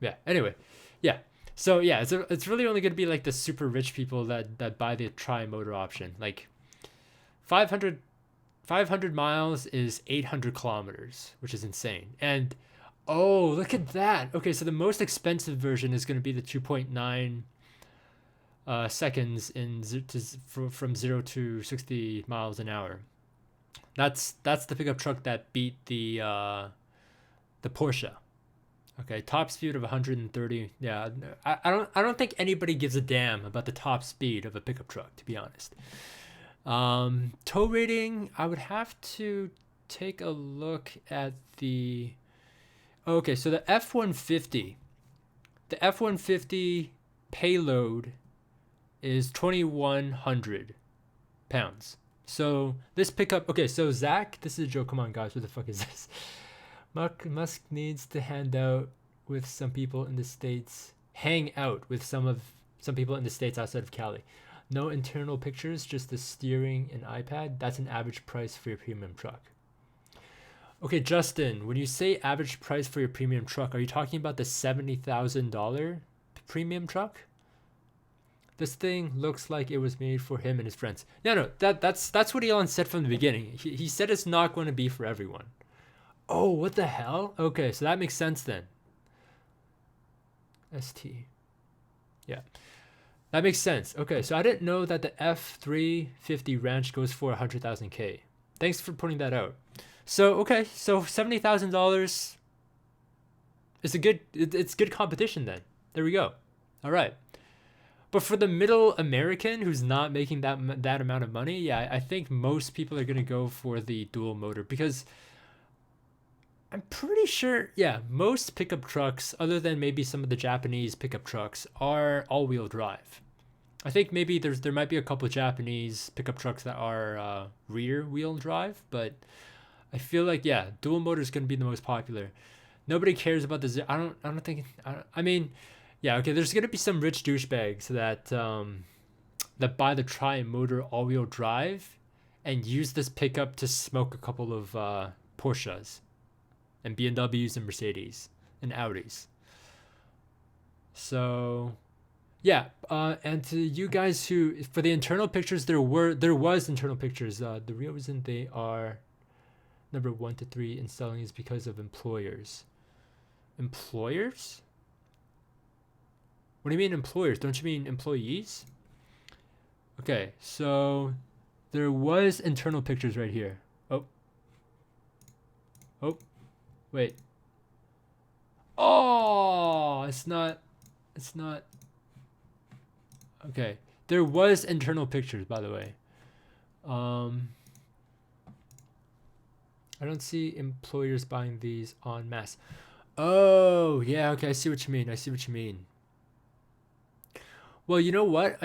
Yeah, anyway. Yeah. So yeah, it's really only gonna be like the super rich people that buy the tri-motor option. Like 500 500 miles is 800 kilometers, which is insane. And oh, look at that. Okay, so the most expensive version is going to be the 2.9 seconds from 0 to 60 miles an hour. That's the pickup truck that beat the Porsche. Okay, top speed of 130. Yeah, I don't think anybody gives a damn about the top speed of a pickup truck, to be honest. Tow rating, I would have to take a look at the. Okay, so the F-150, the F-150 payload is 2,100 pounds. So this pickup, okay, so Zach, this is a joke. Come on, guys, what the fuck is this? Musk needs to hang out with some people in the States outside of Cali. No internal pictures, just the steering and iPad. That's an average price for your premium truck. Okay, Justin, when you say average price for your premium truck, are you talking about the $70,000 premium truck? This thing looks like it was made for him and his friends. No, that's what Elon said from the beginning. He said it's not going to be for everyone. Oh, what the hell? Okay, so that makes sense then. ST. Yeah. That makes sense. Okay, so I didn't know that the F350 Ranch goes for 100,000 K. Thanks for pointing that out. So okay, so $70,000 is it's good competition then. There we go. All right. But for the middle American who's not making that amount of money, yeah, I think most people are gonna go for the dual motor because I'm pretty sure, yeah, most pickup trucks, other than maybe some of the Japanese pickup trucks, are all-wheel drive. I think maybe there might be a couple of Japanese pickup trucks that are rear-wheel drive, but I feel like, yeah, dual motor is going to be the most popular. Nobody cares about the I mean, yeah, okay, there's going to be some rich douchebags that buy the tri-motor all-wheel drive and use this pickup to smoke a couple of Porsches and BMWs and Mercedes and Audis. So yeah, and to you guys who, for the internal pictures, there was internal pictures. The real reason they are number 1 to 3 in selling is because of employers. Employers? What do you mean employers? Don't you mean employees? Okay, so there was internal pictures right here. Oh, wait. Oh, it's not. Okay, there was internal pictures, by the way. I don't see employers buying these en masse. Oh, yeah, okay, I see what you mean. Well, you know what?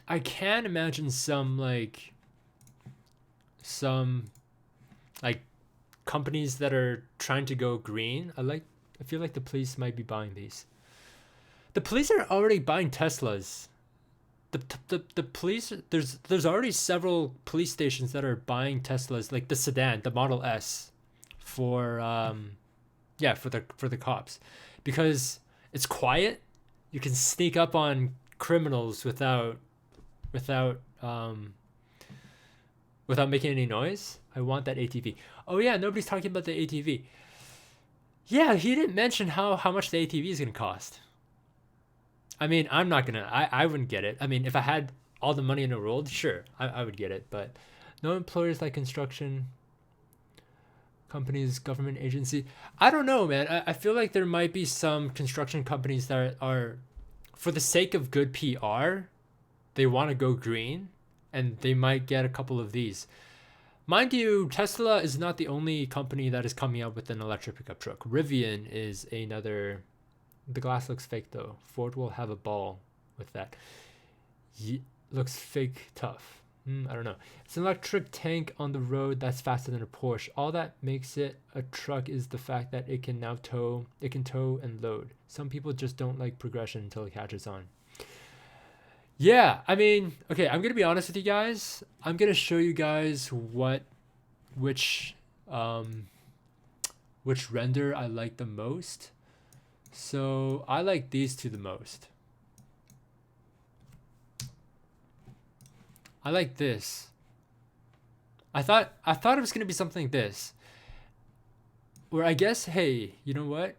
I can imagine some companies that are trying to go green. I feel like the police might be buying these. The police are already buying Teslas. The police, there's already several police stations that are buying Teslas, like the sedan, the Model S, for the cops, because it's quiet. You can sneak up on criminals without making any noise. I want that ATV. Oh yeah, nobody's talking about the ATV. Yeah, he didn't mention how much the ATV is gonna cost. I mean, I wouldn't get it. I mean, if I had all the money in the world, sure, I would get it. But no employers like construction companies, government agency. I don't know, man. I feel like there might be some construction companies that are, for the sake of good PR, they want to go green, and they might get a couple of these. Mind you, Tesla is not the only company that is coming out with an electric pickup truck. Rivian is another. The glass looks fake though. Ford will have a ball with that. Looks fake tough. I don't know. It's an electric tank on the road that's faster than a Porsche. All that makes it a truck is the fact that it can now tow. It can tow and load. Some people just don't like progression until it catches on. Yeah, I mean, okay, I'm gonna be honest with you guys. I'm gonna show you guys which render I like the most. So I like these two the most. I like this. I thought it was gonna be something like this. Where I guess, hey, you know what?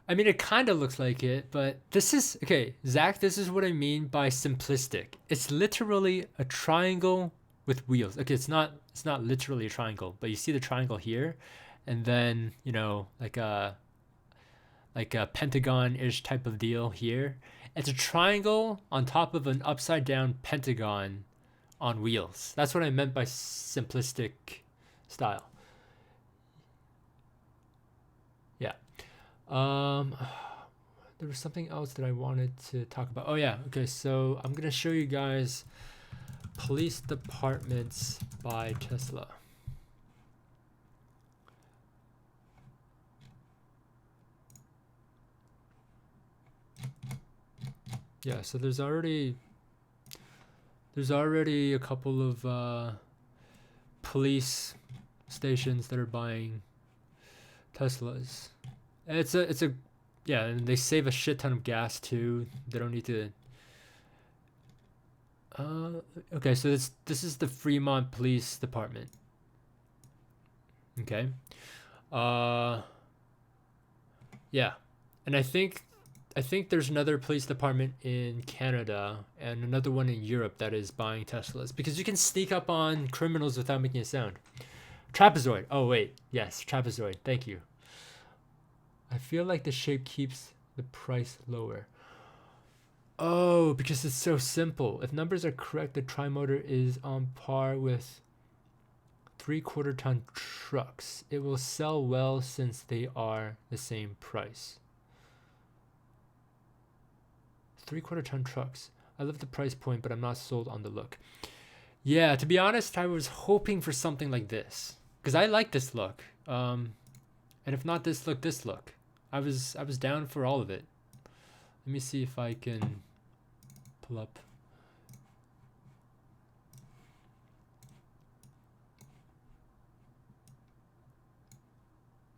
I mean, it kind of looks like it, but this is, okay, Zach, this is what I mean by simplistic. It's literally a triangle with wheels. Okay, it's not literally a triangle, but you see the triangle here, and then, you know, like a pentagon-ish type of deal here. It's a triangle on top of an upside down pentagon on wheels. That's what I meant by simplistic style. Yeah. There was something else that I wanted to talk about. Oh yeah, okay, so I'm gonna show you guys police departments by Tesla. Yeah, so there's already a couple of police stations that are buying Teslas. It's a yeah, and they save a shit ton of gas too. They don't need to. Okay, so this is the Fremont Police Department. Okay. Yeah, and I think there's another police department in Canada and another one in Europe that is buying Teslas because you can sneak up on criminals without making a sound. Trapezoid. Oh wait, yes, trapezoid. Thank you. I feel like the shape keeps the price lower. Oh, because it's so simple. If numbers are correct, the trimotor is on par with 3/4 ton trucks. It will sell well since they are the same price. 3/4 ton trucks. I love the price point, but I'm not sold on the look. Yeah, to be honest, I was hoping for something like this because I like this look. And if not this look, this look. I was down for all of it. Let me see if I can pull up.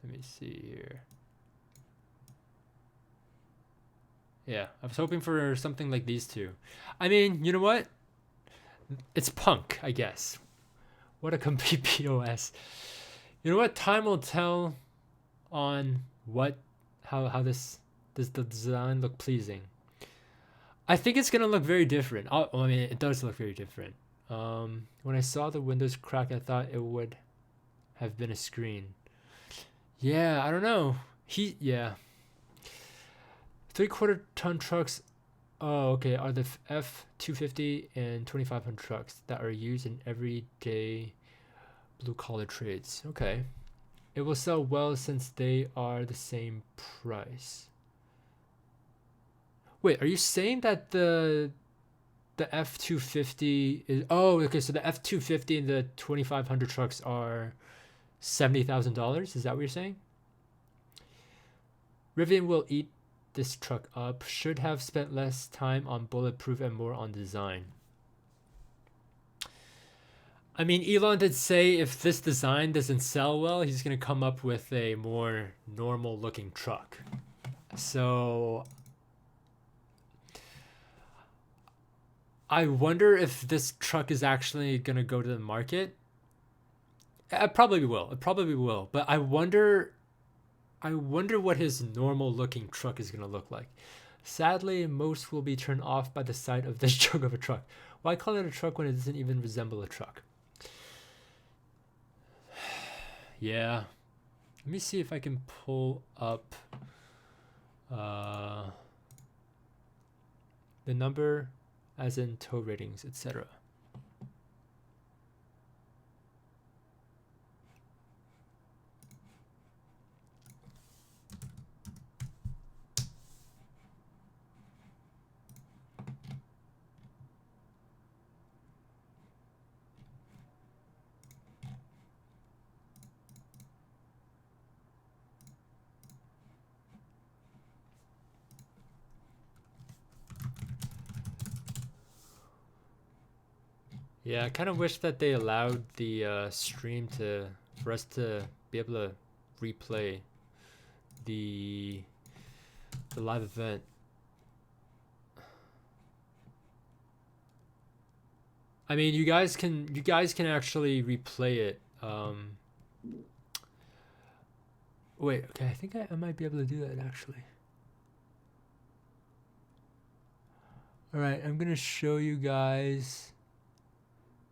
Let me see here. Yeah, I was hoping for something like these two. I mean, you know what? It's punk, I guess. What a complete POS. You know what? Time will tell on how this does the design look pleasing. I think it's gonna look very different. I mean, it does look very different. When I saw the windows crack, I thought it would have been a screen. Yeah, I don't know. Yeah. 3/4 ton trucks. Oh, okay. Are the F-250 and 2500 trucks that are used in everyday blue collar trades. Okay. It will sell well since they are the same price. Wait, are you saying that the F-250 is... Oh, okay, so the F-250 and the 2500 trucks are $70,000? Is that what you're saying? Rivian will eat this truck up. Should have spent less time on bulletproof and more on design. I mean, Elon did say if this design doesn't sell well, he's going to come up with a more normal looking truck. So I wonder if this truck is actually going to go to the market. It probably will. It probably will. But I wonder what his normal looking truck is going to look like. Sadly, most will be turned off by the sight of this jug of a truck. Why call it a truck when it doesn't even resemble a truck? Yeah. Let me see if I can pull up the number as in tow ratings, etc. Yeah, I kind of wish that they allowed the stream for us to be able to replay the It's a live event. I mean, you guys can actually replay it. Wait, okay, I think I might be able to do that actually. All right, I'm gonna show you guys.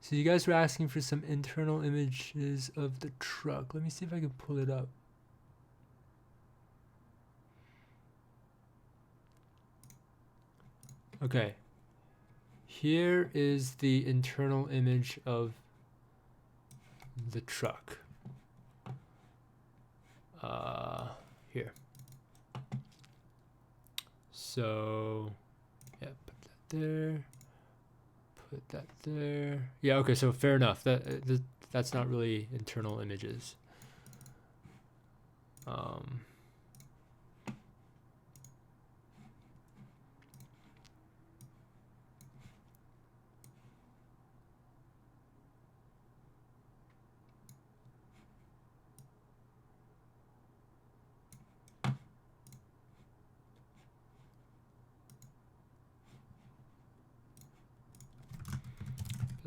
So you guys were asking for some internal images of the truck. Let me see if I can pull it up. Okay. Here is the internal image of the truck. Here. So, yeah, put that there. Put that there. Yeah, okay, so fair enough. That's not really internal images.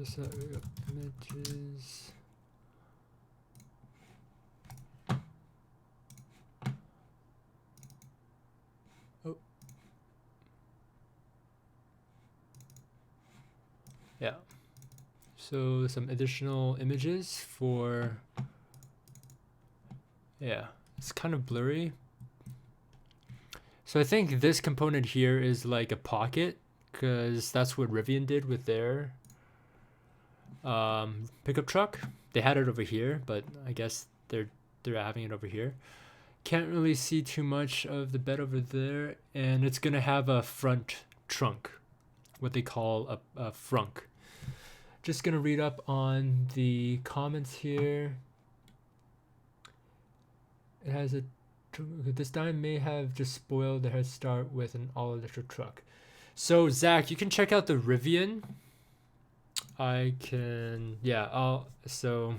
So we got images. Oh. Yeah. So some additional images for, yeah, it's kind of blurry. So I think this component here is like a pocket, because that's what Rivian did with their pickup truck. They had it over here, but I guess they're having it over here. Can't really see too much of the bed over there, and it's gonna have a front trunk, what they call a frunk. Just gonna read up on the comments here. It has a this dime may have just spoiled the head start with an all-electric truck. So Zach, you can check out the Rivian. I can, yeah, so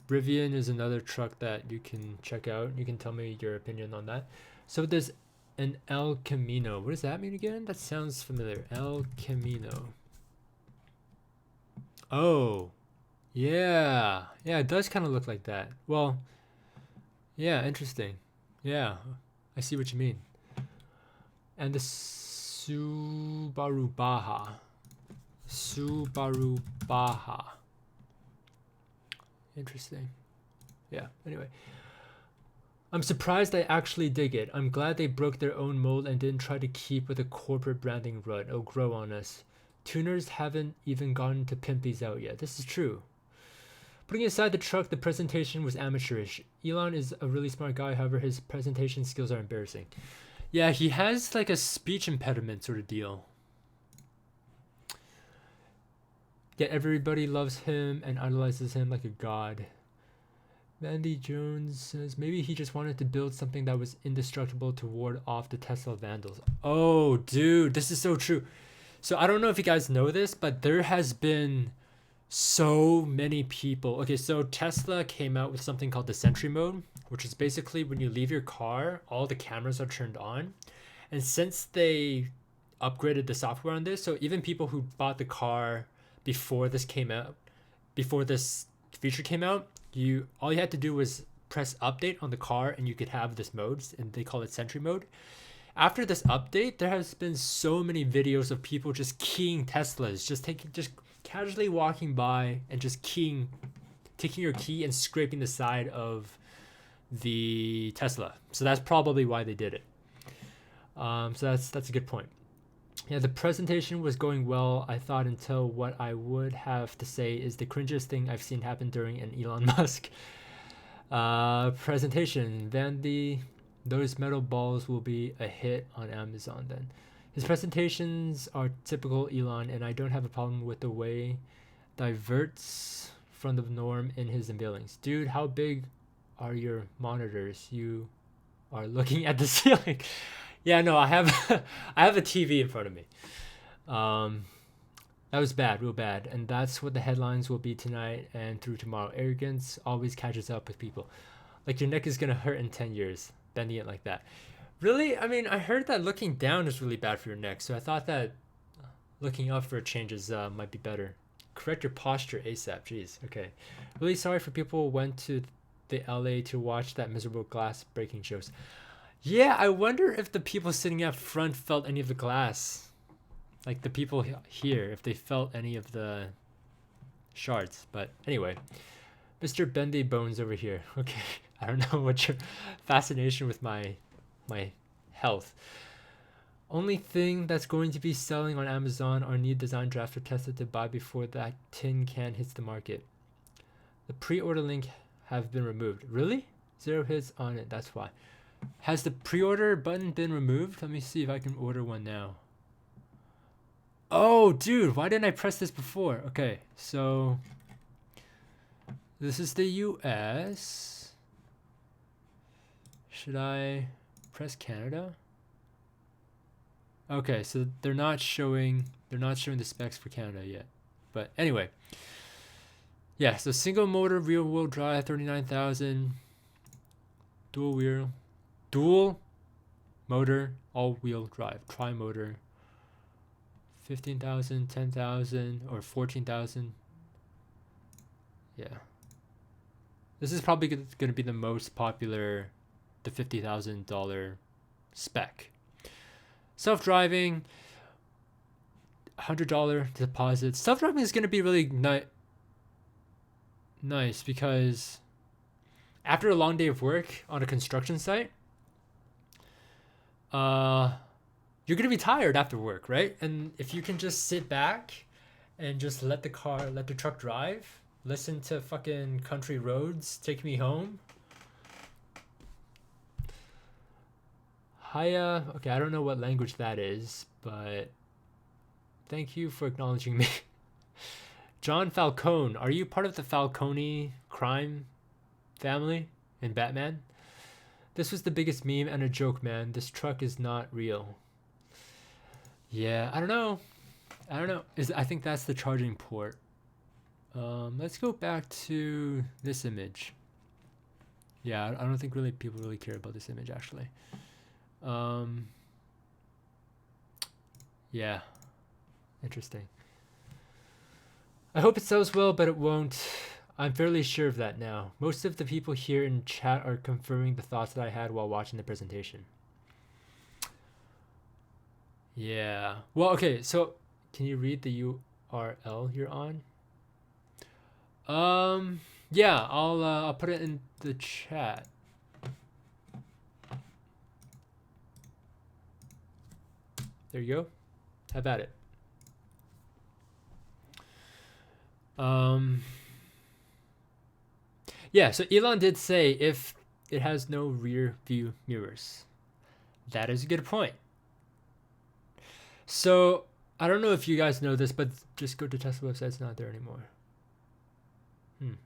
Rivian is another truck that you can check out. You can tell me your opinion on that. So there's an El Camino. What does that mean again? That sounds familiar. El Camino. Oh, yeah. Yeah, it does kind of look like that. Well, yeah, interesting. Yeah, I see what you mean. And the Subaru Baja. Subaru Baja. Interesting. Yeah, anyway. I'm surprised I actually dig it. I'm glad they broke their own mold and didn't try to keep with a corporate branding rut. It'll grow on us. Tuners haven't even gotten to pimp these out yet. This is true. Putting aside the truck, the presentation was amateurish. Elon is a really smart guy, however, his presentation skills are embarrassing. Yeah, he has like a speech impediment sort of deal. Yet everybody loves him and idolizes him like a god. Vandy Jones says maybe he just wanted to build something that was indestructible to ward off the Tesla vandals. Oh, dude, this is so true. So I don't know if you guys know this, but there has been so many people. Okay, so Tesla came out with something called the Sentry mode, which is basically when you leave your car, all the cameras are turned on. And since they upgraded the software on this, so even people who bought the car before this came out, before this feature came out, all you had to do was press update on the car and you could have this mode, and they call it Sentry mode. After this update, there has been so many videos of people just keying Teslas, just casually walking by and just taking your key and scraping the side of the Tesla. So that's probably why they did it. So that's a good point. Yeah, the presentation was going well, I thought, until what I would have to say is the cringiest thing I've seen happen during an Elon Musk presentation. Those metal balls will be a hit on Amazon then. His presentations are typical Elon, and I don't have a problem with the way diverts from the norm in his unveilings. Dude, how big are your monitors? You are looking at the ceiling. Yeah, no, I have I have a TV in front of me. That was bad, real bad. And that's what the headlines will be tonight and through tomorrow. Arrogance always catches up with people. Like your neck is gonna hurt in 10 years, bending it like that. Really? I mean, I heard that looking down is really bad for your neck, so I thought that looking up for changes might be better. Correct your posture ASAP. Jeez. Okay. Really sorry for people who went to the LA to watch that miserable glass breaking shows. Yeah, I wonder if the people sitting up front felt any of the glass. Like the people here, if they felt any of the shards. But anyway, Mr. Bendy Bones over here. Okay. I don't know what your fascination with my health. Only thing that's going to be selling on Amazon are new design drafts for Tesla to buy before that tin can hits the market. The pre-order link have been removed. Really? 0 hits on it, that's why. Has the pre-order button been removed? Let me see if I can order one now. Oh, dude, why didn't I press this before? Okay, so this is the US. Should I press Canada? Okay, so they're not showing the specs for Canada yet. But anyway. Yeah, so single motor rear wheel drive 39,000. Dual motor all wheel drive tri-motor 15,000, 10,000 or 14,000. Yeah. This is probably going to be the most popular, the $50,000 spec. Self-driving, $100 deposit. Self-driving is going to be really nice because after a long day of work on a construction site, you're going to be tired after work, right? And if you can just sit back and just let the truck drive, listen to fucking Country Roads, Take Me Home. Hiya. Okay, I don't know what language that is, but thank you for acknowledging me. John Falcone, are you part of the Falcone crime family in Batman? This was the biggest meme and a joke, man. This truck is not real. Yeah, I don't know. I think that's the charging port. Let's go back to this image. Yeah, I don't think people really care about this image actually. Yeah, interesting. I hope it sells well, but it won't. I'm fairly sure of that now. Most of the people here in chat are confirming the thoughts that I had while watching the presentation. Yeah. Well, okay, so can you read the URL you're on? Yeah, I'll put it in the chat. There you go. Have at it. Yeah, so Elon did say if it has no rear view mirrors. That is a good point. So I don't know if you guys know this, but just go to Tesla website. It's not there anymore.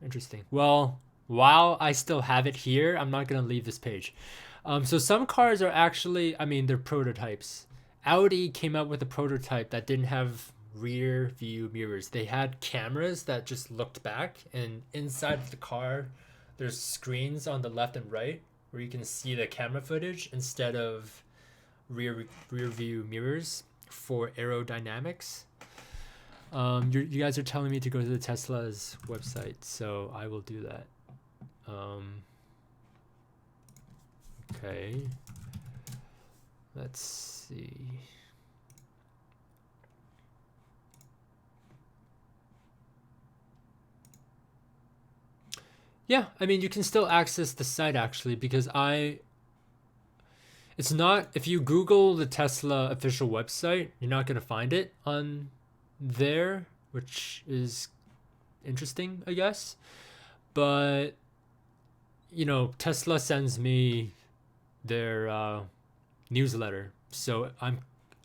Interesting. Well, while I still have it here, I'm not going to leave this page. So some cars are actually, they're prototypes. Audi came out with a prototype that didn't have rear view mirrors. They had cameras that just looked back, and inside the car there's screens on the left and right where you can see the camera footage instead of rear view mirrors for aerodynamics. You guys are telling me to go to the Tesla's website, so I will do that. Okay, let's see. Yeah, you can still access the site actually, because it's not, if you Google the Tesla official website, you're not going to find it on there, which is interesting, I guess. But, Tesla sends me their newsletter. So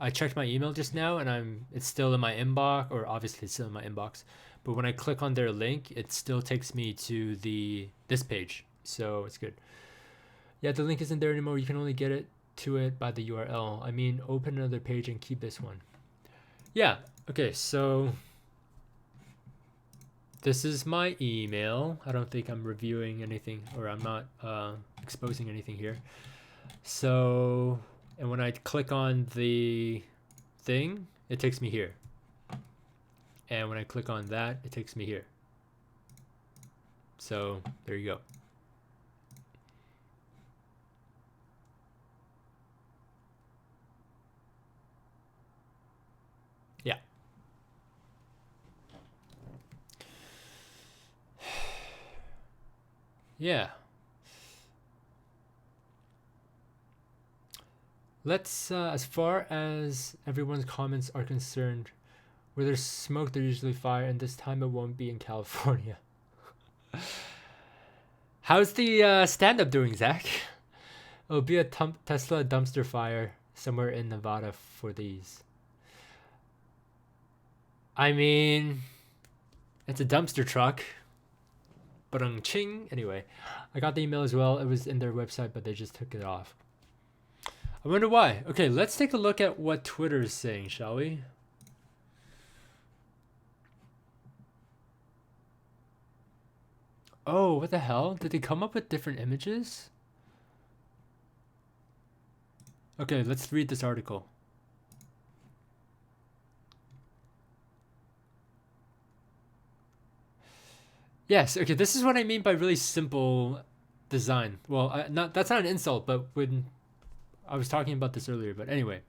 I checked my email just now, and it's still in my inbox, or obviously it's still in my inbox. But when I click on their link, it still takes me to this page. So it's good. Yeah, the link isn't there anymore. You can only get to it by the URL. Open another page and keep this one. Yeah, okay, so this is my email. I don't think I'm reviewing anything, or I'm not exposing anything here. So, and when I click on the thing, it takes me here. And when I click on that, it takes me here. So there you go. Yeah. Yeah. Let's, as far as everyone's comments are concerned, where there's smoke, there's usually fire, and this time it won't be in California. How's the stand-up doing, Zach? It'll be a Tesla dumpster fire somewhere in Nevada for these. I mean, it's a dumpster truck. Ching. Anyway, I got the email as well. It was in their website, but they just took it off. I wonder why. Okay, let's take a look at what Twitter is saying, shall we? Oh, what the hell? Did they come up with different images? Okay, let's read this article. Yes, okay, this is what I mean by really simple design. Well, that's not an insult, but when I was talking about this earlier, but anyway.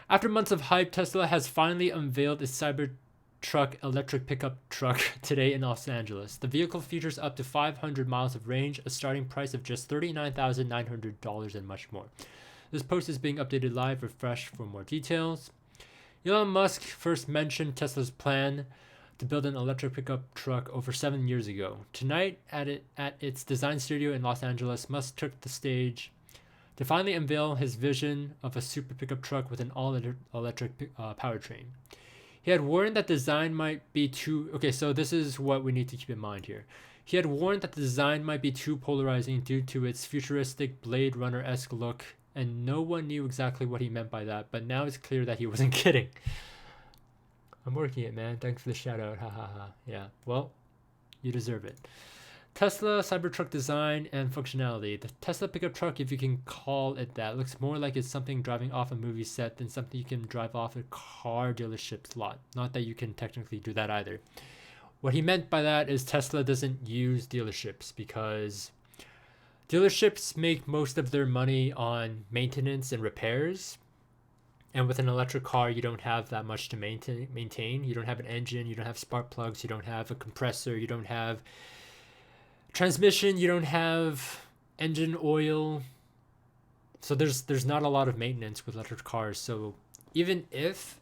After months of hype, Tesla has finally unveiled its Cybertruck electric pickup truck today in Los Angeles. The vehicle features up to 500 miles of range, a starting price of just $39,900, and much more. This post is being updated live. Refresh for more details. Elon Musk first mentioned Tesla's plan to build an electric pickup truck over 7 years ago. Tonight, at its design studio in Los Angeles, Musk took the stage to finally unveil his vision of a super pickup truck with an all-electric powertrain. He had warned that design might be too... Okay, so this is what we need to keep in mind here. He had warned that the design might be too polarizing due to its futuristic Blade Runner-esque look, and no one knew exactly what he meant by that, but now it's clear that he wasn't kidding. I'm working it, man. Thanks for the shout out. Ha ha ha. Yeah, well, you deserve it. Tesla Cybertruck design and functionality. The Tesla pickup truck, if you can call it that, looks more like it's something driving off a movie set than something you can drive off a car dealership's lot. Not that you can technically do that either. What he meant by that is Tesla doesn't use dealerships because dealerships make most of their money on maintenance and repairs. And with an electric car, you don't have that much to maintain. You don't have an engine, you don't have spark plugs, you don't have a compressor, you don't have transmission, you don't have engine oil. So there's not a lot of maintenance with electric cars. So even if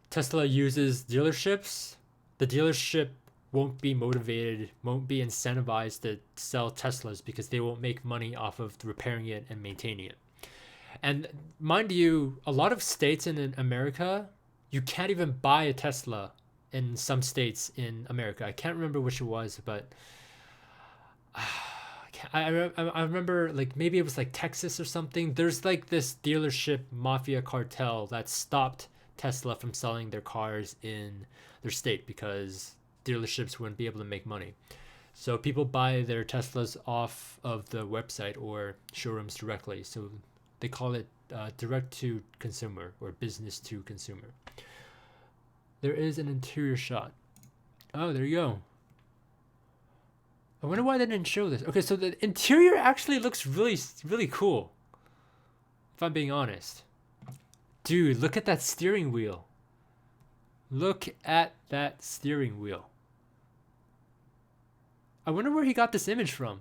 Tesla uses dealerships, the dealership won't be motivated, won't be incentivized to sell Teslas because they won't make money off of repairing it and maintaining it. And mind you, a lot of states in America, you can't even buy a Tesla in some states in America. I can't remember which it was, but I remember, like, maybe it was like Texas or something. There's like this dealership mafia cartel that stopped Tesla from selling their cars in their state because dealerships wouldn't be able to make money. So people buy their Teslas off of the website or showrooms directly. So they call it direct to consumer or business to consumer. There is an interior shot. Oh, there you go. I wonder why they didn't show this. Okay, so the interior actually looks really, really cool. If I'm being honest. Dude, look at that steering wheel. Look at that steering wheel. I wonder where he got this image from.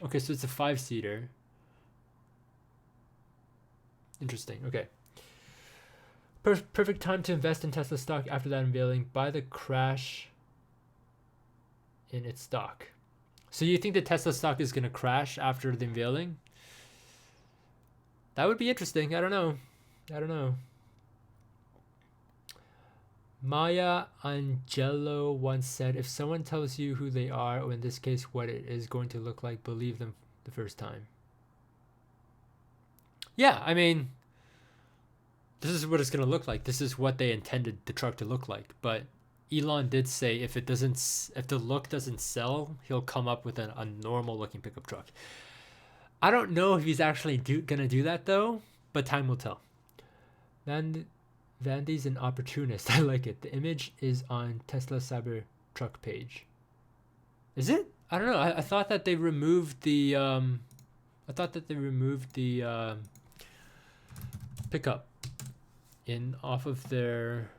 Okay, so it's a 5-seater. Interesting. Okay. Perfect time to invest in Tesla stock after that unveiling. Buy the crash in its stock. So you think the Tesla stock is going to crash after the unveiling? That would be interesting. I don't know. Maya Angelou once said, if someone tells you who they are, or in this case what it is going to look like, believe them the first time. Yeah, I mean, this is what it's going to look like. This is what they intended the truck to look like. But Elon did say if the look doesn't sell, he'll come up with a normal looking pickup truck. I don't know if he's actually gonna do that though, but time will tell. Vandy's an opportunist. I like it. The image is on Tesla Cybertruck page. Is it? I don't know. I thought that they removed the pickup off of their.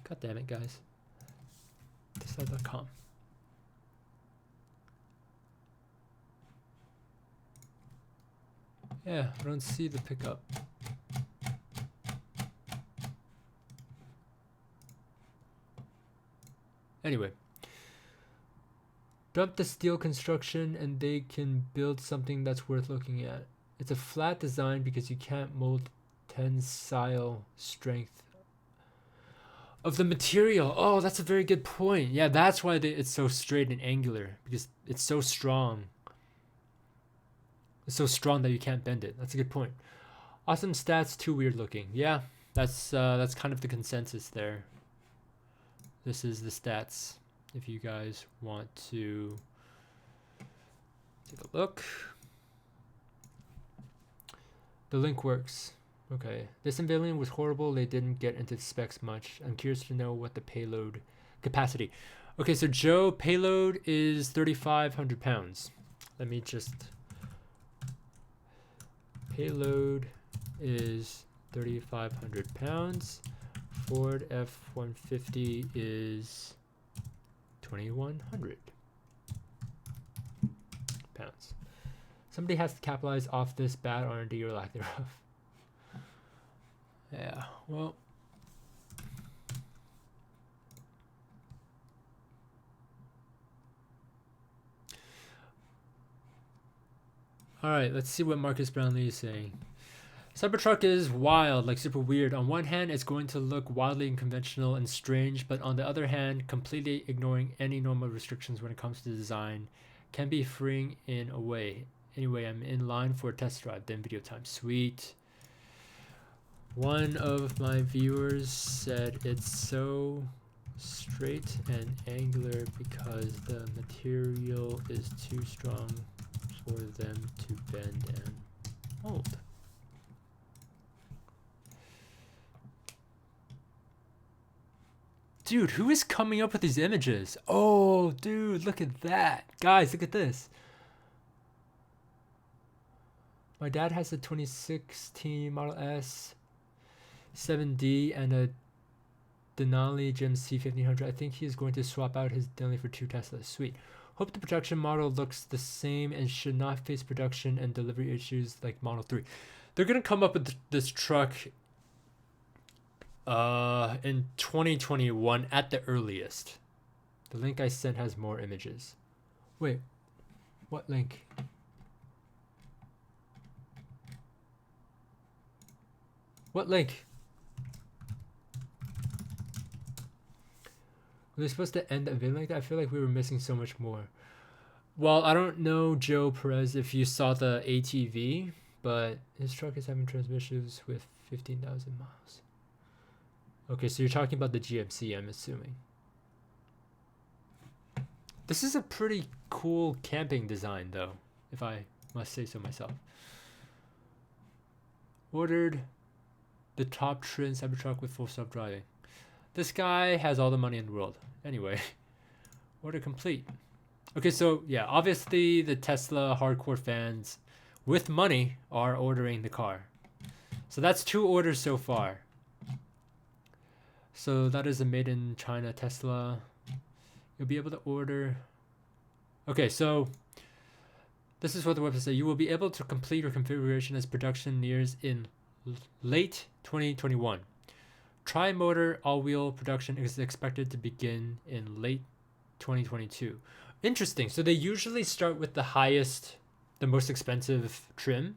God damn it, guys. Tesla.com. Yeah, I don't see the pickup. Anyway. Dump the steel construction and they can build something that's worth looking at. It's a flat design because you can't mold tensile strength of the material. Oh, that's a very good point. Yeah, that's why it's so straight and angular, because it's so strong. It's so strong that you can't bend it. That's a good point. Awesome stats, too weird looking. Yeah, that's kind of the consensus there. This is the stats. If you guys want to take a look. The link works. Okay. This unveiling was horrible. They didn't get into specs much. I'm curious to know what the payload capacity. Okay, so Joe, payload is 3,500 pounds. Let me just... Payload is 3,500 pounds. Ford F-150 is 2,100 pounds. Somebody has to capitalize off this bad R&D or lack thereof. Yeah, well. All right, let's see what Marcus Brownlee is saying. Cybertruck is wild, like super weird. On one hand, it's going to look wildly unconventional and strange, but on the other hand, completely ignoring any normal restrictions when it comes to design can be freeing in a way. Anyway, I'm in line for a test drive, then video time. Sweet. One of my viewers said it's so straight and angular because the material is too strong for them to bend and mold. Dude, who is coming up with these images? Oh, dude, look at that. Guys, look at this. My dad has a 2016 Model S 7D and a Denali GMC 1500. I think he is going to swap out his Denali for 2 Teslas. Sweet. Hope the production model looks the same and should not face production and delivery issues like Model 3. They're going to come up with this truck in 2021 at the earliest. The link I sent has more images. Wait, what link? What link? Were they supposed to end the unveiling like that? I feel like we were missing so much more. Well, I don't know, Joe Perez, if you saw the ATV, but his truck is having transmissions with 15,000 miles. Okay, so you're talking about the GMC, I'm assuming. This is a pretty cool camping design, though, if I must say so myself. Ordered the top trim Cybertruck with full self-driving. This guy has all the money in the world. Anyway, order complete. Okay, so yeah, obviously the Tesla hardcore fans with money are ordering the car. So that's 2 orders so far. So that is a made in China Tesla. You'll be able to order. Okay, so this is what the website says. You will be able to complete your configuration as production nears in late 2021. Tri-motor all-wheel production is expected to begin in late 2022. Interesting. So they usually start with the highest, the most expensive trim.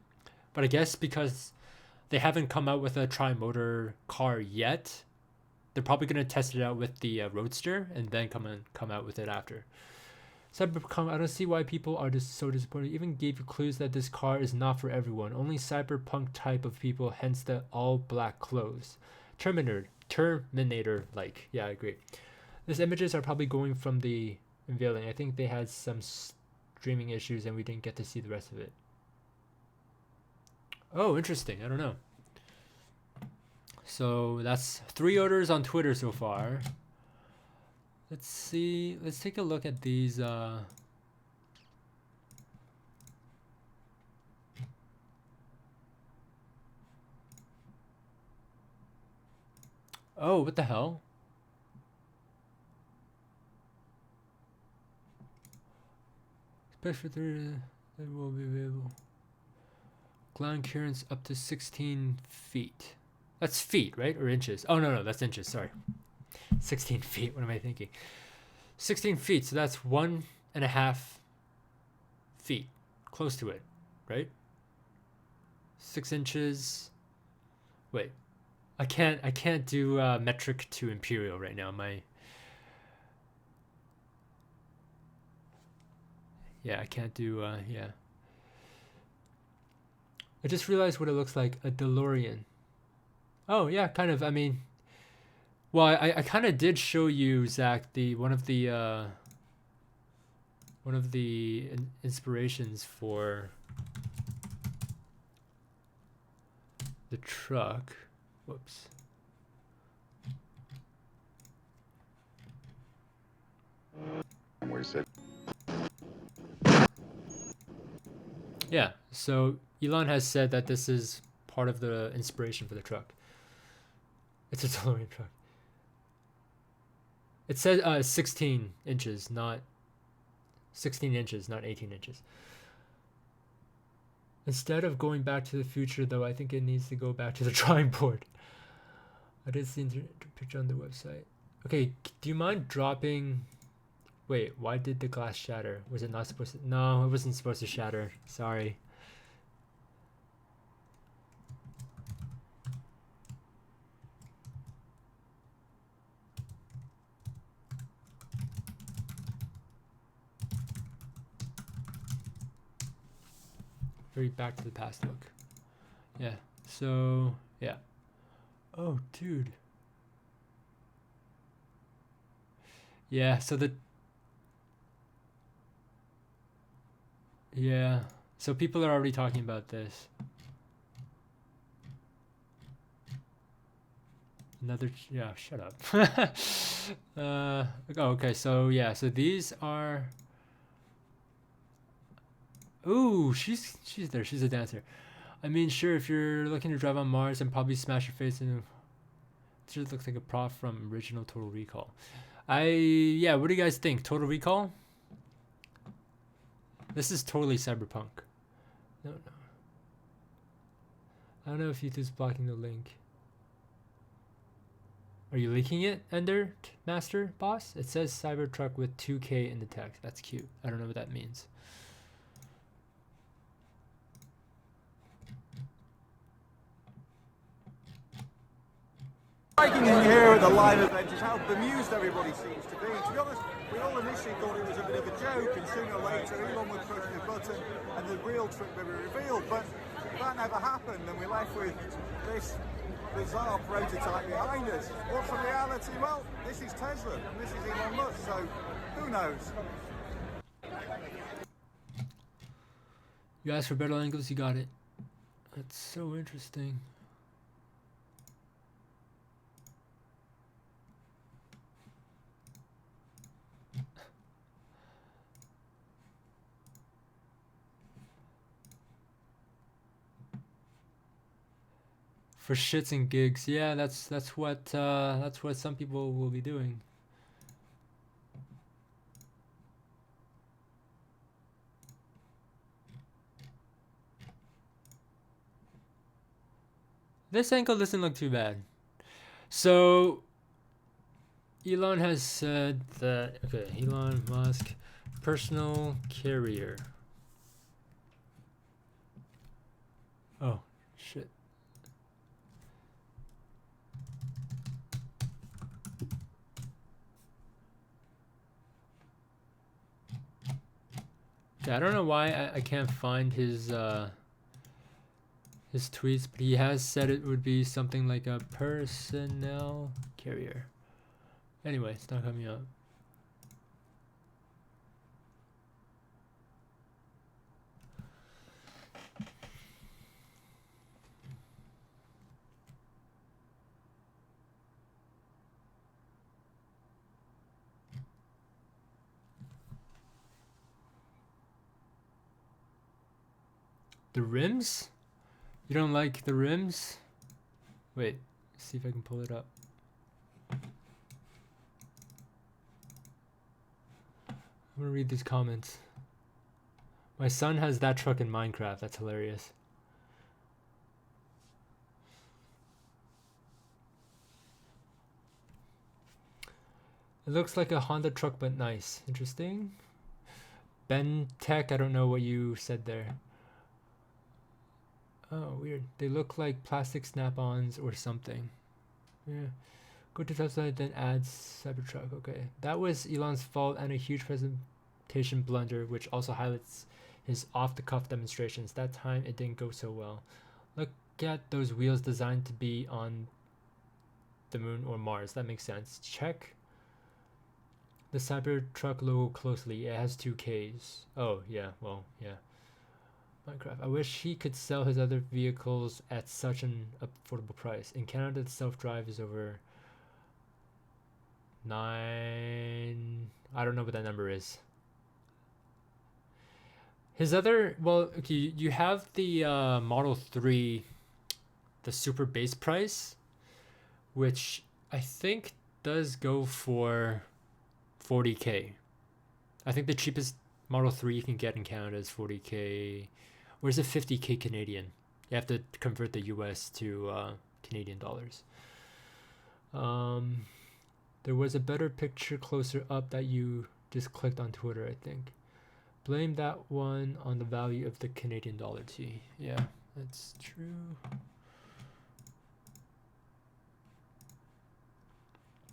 But I guess because they haven't come out with a tri-motor car yet, they're probably going to test it out with the Roadster and then come out with it after. Cyberpunk, I don't see why people are just so disappointed. Even gave you clues that this car is not for everyone. Only cyberpunk type of people, hence the all black clothes. Terminator like. Yeah, I agree. These images are probably going from the Unveiling. I think they had some streaming issues and we didn't get to see the rest of it. Oh, interesting. I don't know. So that's 3 orders on Twitter so far. Let's see. Let's take a look at these. Oh, what the hell? Special 3 that will be available. Ground clearance up to 16 feet. That's feet, right? Or inches? Oh, no, that's inches. Sorry. 16 feet. What am I thinking? 16 feet. So that's 1.5 feet. Close to it, right? 6 inches. Wait. I can't do metric to imperial right now. Yeah, I can't do, yeah. I just realized what it looks like, a DeLorean. Oh, yeah, kind of, I mean, well, I kind of did show you, Zach, one of the inspirations for the truck. Whoops. Yeah, so Elon has said that this is part of the inspiration for the truck. It's a DeLorean truck. It says 16 inches, not 16 inches, not 18 inches. Instead of going back to the future, though, I think it needs to go back to the drawing board. I did see the picture on the website. Okay, do you mind dropping... Wait, why did the glass shatter? Was it not supposed to... No, it wasn't supposed to shatter. Sorry. Very back to the past look. Yeah, so... Yeah. Oh, dude. Yeah, so the... Yeah, so people are already talking about this. Another... Yeah, shut up. Oh, okay, so yeah, so these are... Ooh, she's there. She's a dancer. I mean, sure, if you're looking to drive on Mars and probably smash your face in... It just looks like a prop from original Total Recall. Yeah, what do you guys think? Total Recall? This is totally cyberpunk. No. I don't know if YouTube's blocking the link. Are you leaking it, Ender Master Boss? It says Cybertruck with 2K in the text. That's cute. I don't know what that means. Striking in here at the line of edge is how bemused everybody seems to be. To be honest, we all initially thought it was a bit of a joke, and sooner or later Elon would push the button and the real trick would be revealed. But that never happened, and we're left with this bizarre prototype behind us. What's the reality? Well, this is Tesla, and this is Elon Musk, so who knows? You asked for better angles, you got it. That's so interesting. For shits and gigs, yeah, that's what some people will be doing. This angle doesn't look too bad. So Elon has said that, okay, Elon Musk, personal carrier. Oh, shit. Yeah, I don't know why I can't find his tweets, but he has said it would be something like a personnel carrier. Anyway, it's not coming up. The rims? You don't like the rims? Wait, see if I can pull it up. I'm gonna read these comments. My son has that truck in Minecraft. That's hilarious. It looks like a Honda truck, but nice. Interesting. Ben Tech, I don't know what you said there. Oh, weird. They look like plastic snap-ons or something. Yeah. Go to Tesla, then add Cybertruck. Okay. That was Elon's fault and a huge presentation blunder, which also highlights his off-the-cuff demonstrations. That time, it didn't go so well. Look at those wheels designed to be on the moon or Mars. That makes sense. Check the Cybertruck logo closely. It has 2 Ks. Oh, yeah. Well, yeah. Minecraft. I wish he could sell his other vehicles at such an affordable price. In Canada, the self-drive is over 9. I don't know what that number is. His other, well, okay, you have the Model 3, the super base price, which I think does go for 40K. I think the cheapest Model 3 you can get in Canada is 40K. Or is it 50K Canadian? You have to convert the US to Canadian dollars. There was a better picture closer up that you just clicked on Twitter, I think. Blame that one on the value of the Canadian dollar T. Yeah, that's true.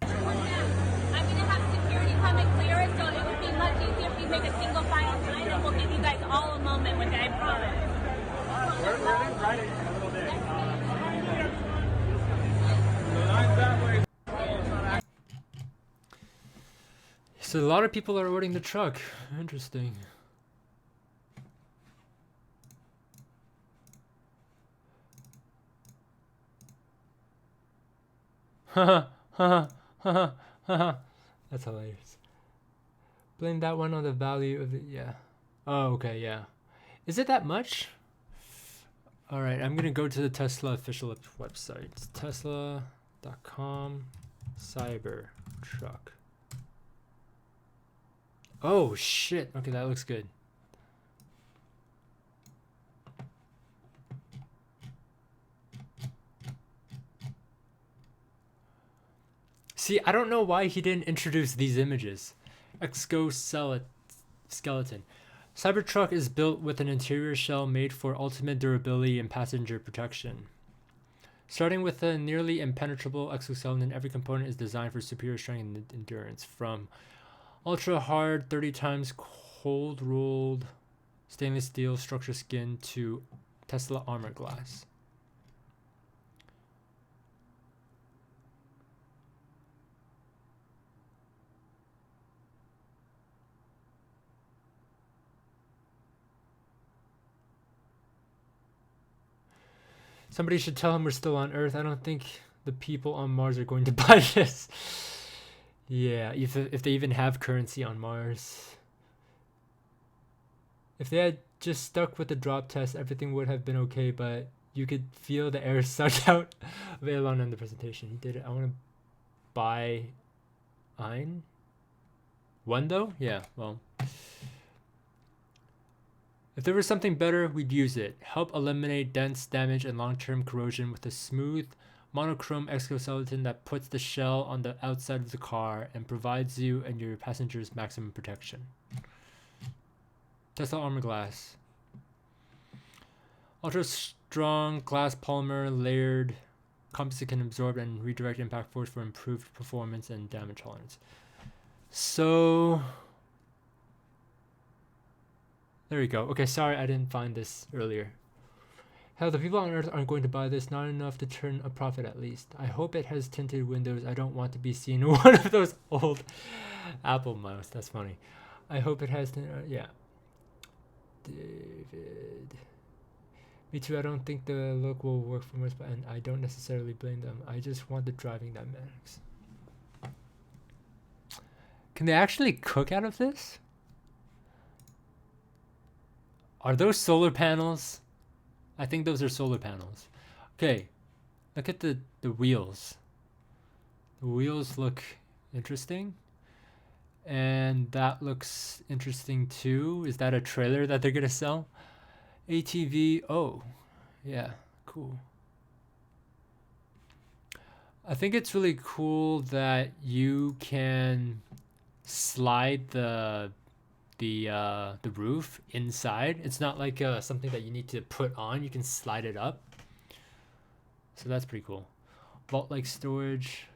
I'm gonna have security come and clear it, so it would be much easier if you make a single file line, and we'll give you guys all a moment with it, I promise. We're ready in a little bit. The line's that way. So a lot of people are ordering the truck. Interesting. Haha, haha, haha, haha. That's hilarious. Blame that one on the value of it. Yeah. Oh, okay, yeah. Is it that much? All right, I'm gonna go to the Tesla official website. It's tesla.com Cybertruck. Oh shit. Okay, that looks good. See, I don't know why he didn't introduce these images. Exoskeleton. Cybertruck is built with an interior shell made for ultimate durability and passenger protection. Starting with a nearly impenetrable exoskeleton, every component is designed for superior strength and endurance. From ultra hard 30 times cold rolled stainless steel structure skin to Tesla armor glass. Somebody should tell him we're still on Earth. I don't think the people on Mars are going to buy this. Yeah, if they even have currency on Mars. If they had just stuck with the drop test, everything would have been okay, but you could feel the air sucked out of Elon in the presentation. He did it. I want to buy ein. One though? Yeah, well. If there was something better, we'd use it. Help eliminate dents, damage, and long-term corrosion with a smooth, monochrome exoskeleton that puts the shell on the outside of the car and provides you and your passengers maximum protection. Tesla armor glass. Ultra strong glass polymer layered composite can absorb and redirect impact force for improved performance and damage tolerance. So There we go. Okay, sorry I didn't find this earlier. Hell, the people on Earth aren't going to buy this, not enough to turn a profit at least. I hope it has tinted windows. I don't want to be seen in one of those old Apple mouse. That's funny. I hope it has, yeah. David. Me too, I don't think the look will work for most, and I don't necessarily blame them. I just want the driving that matters. Can they actually cook out of this? Are those solar panels? I think those are solar panels. Okay, look at the wheels. The wheels look interesting. And that looks interesting too. Is that a trailer that they're gonna sell? ATV, oh, yeah, cool. I think it's really cool that you can slide the roof inside. It's not like something that you need to put on. You can slide it up. So that's pretty cool. Vault-like storage.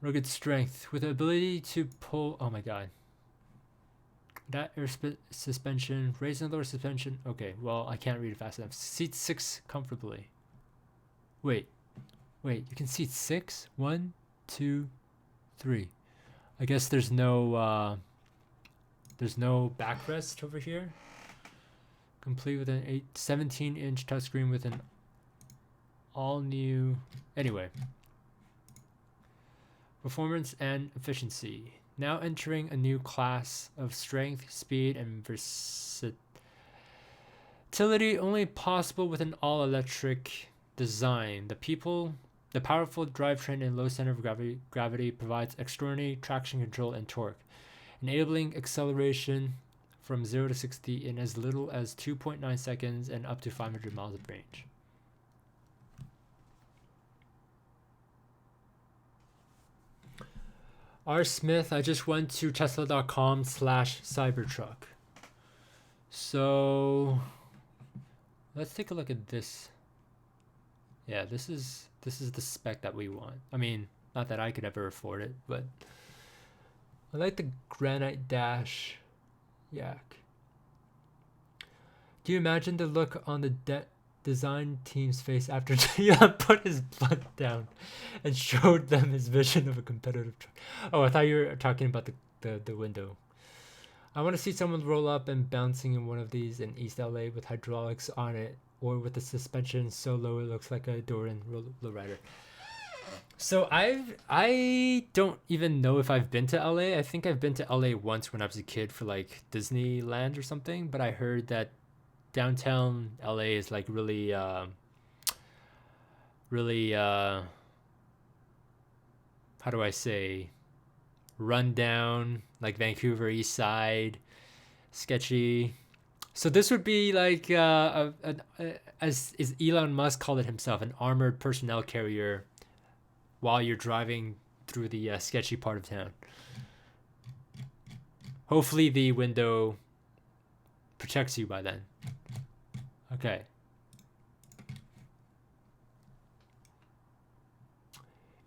Rugged strength with the ability to pull. Oh my god. That air suspension, raise and lower suspension. Okay, well, I can't read it fast enough. Seat 6 comfortably. Wait, you can seat 6? 1, 2, 3. I guess there's no backrest over here. Complete with an 17-inch touchscreen with an all-new. Anyway, performance and efficiency. Now entering a new class of strength, speed, and versatility only possible with an all-electric design. The powerful drivetrain and low center of gravity provides extraordinary traction control and torque, enabling acceleration from 0 to 60 in as little as 2.9 seconds and up to 500 miles of range. R. Smith, I just went to tesla.com/Cybertruck. So let's take a look at this. Yeah, this is the spec that we want. I mean, not that I could ever afford it, but I like the granite dash yak. Do you imagine the look on the design team's face after Elon put his blood down and showed them his vision of a competitive truck? Oh, I thought you were talking about the window. I want to see someone roll up and bouncing in one of these in East LA with hydraulics on it, or with the suspension so low it looks like a Doran lowrider. So I don't even know if I've been to LA. I think I've been to LA once when I was a kid for like Disneyland or something, but I heard that downtown LA is like really how do I say, run down, like Vancouver East Side, sketchy. So this would be like as Elon Musk called it himself, an armored personnel carrier while you're driving through the sketchy part of town. Hopefully the window protects you by then. Okay.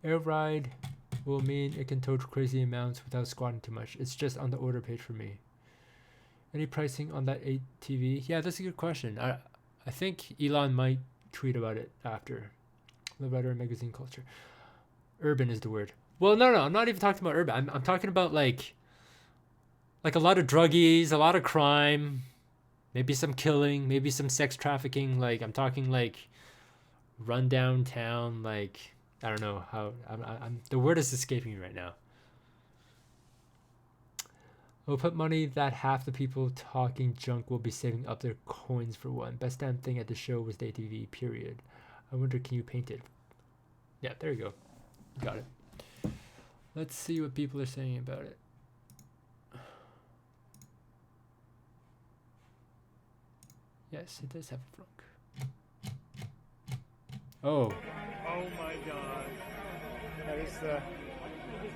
Air ride will mean it can tow crazy amounts without squatting too much. It's just on the order page for me. Any pricing on that ATV? Yeah, that's a good question. I think Elon might tweet about it after. Lowrider magazine culture. Urban is the word. Well, no, I'm not even talking about urban. I'm talking about like a lot of druggies, a lot of crime, maybe some killing, maybe some sex trafficking. Like I'm talking like run downtown. Like I don't know how. I'm the word is escaping me right now. We'll put money that half the people talking junk will be saving up their coins for one. Best damn thing at the show was the ATV, period. I wonder, can you paint it? Yeah, there you go. Got it. Let's see what people are saying about it. Yes, it does have a frunk. Oh. Oh my god. That is the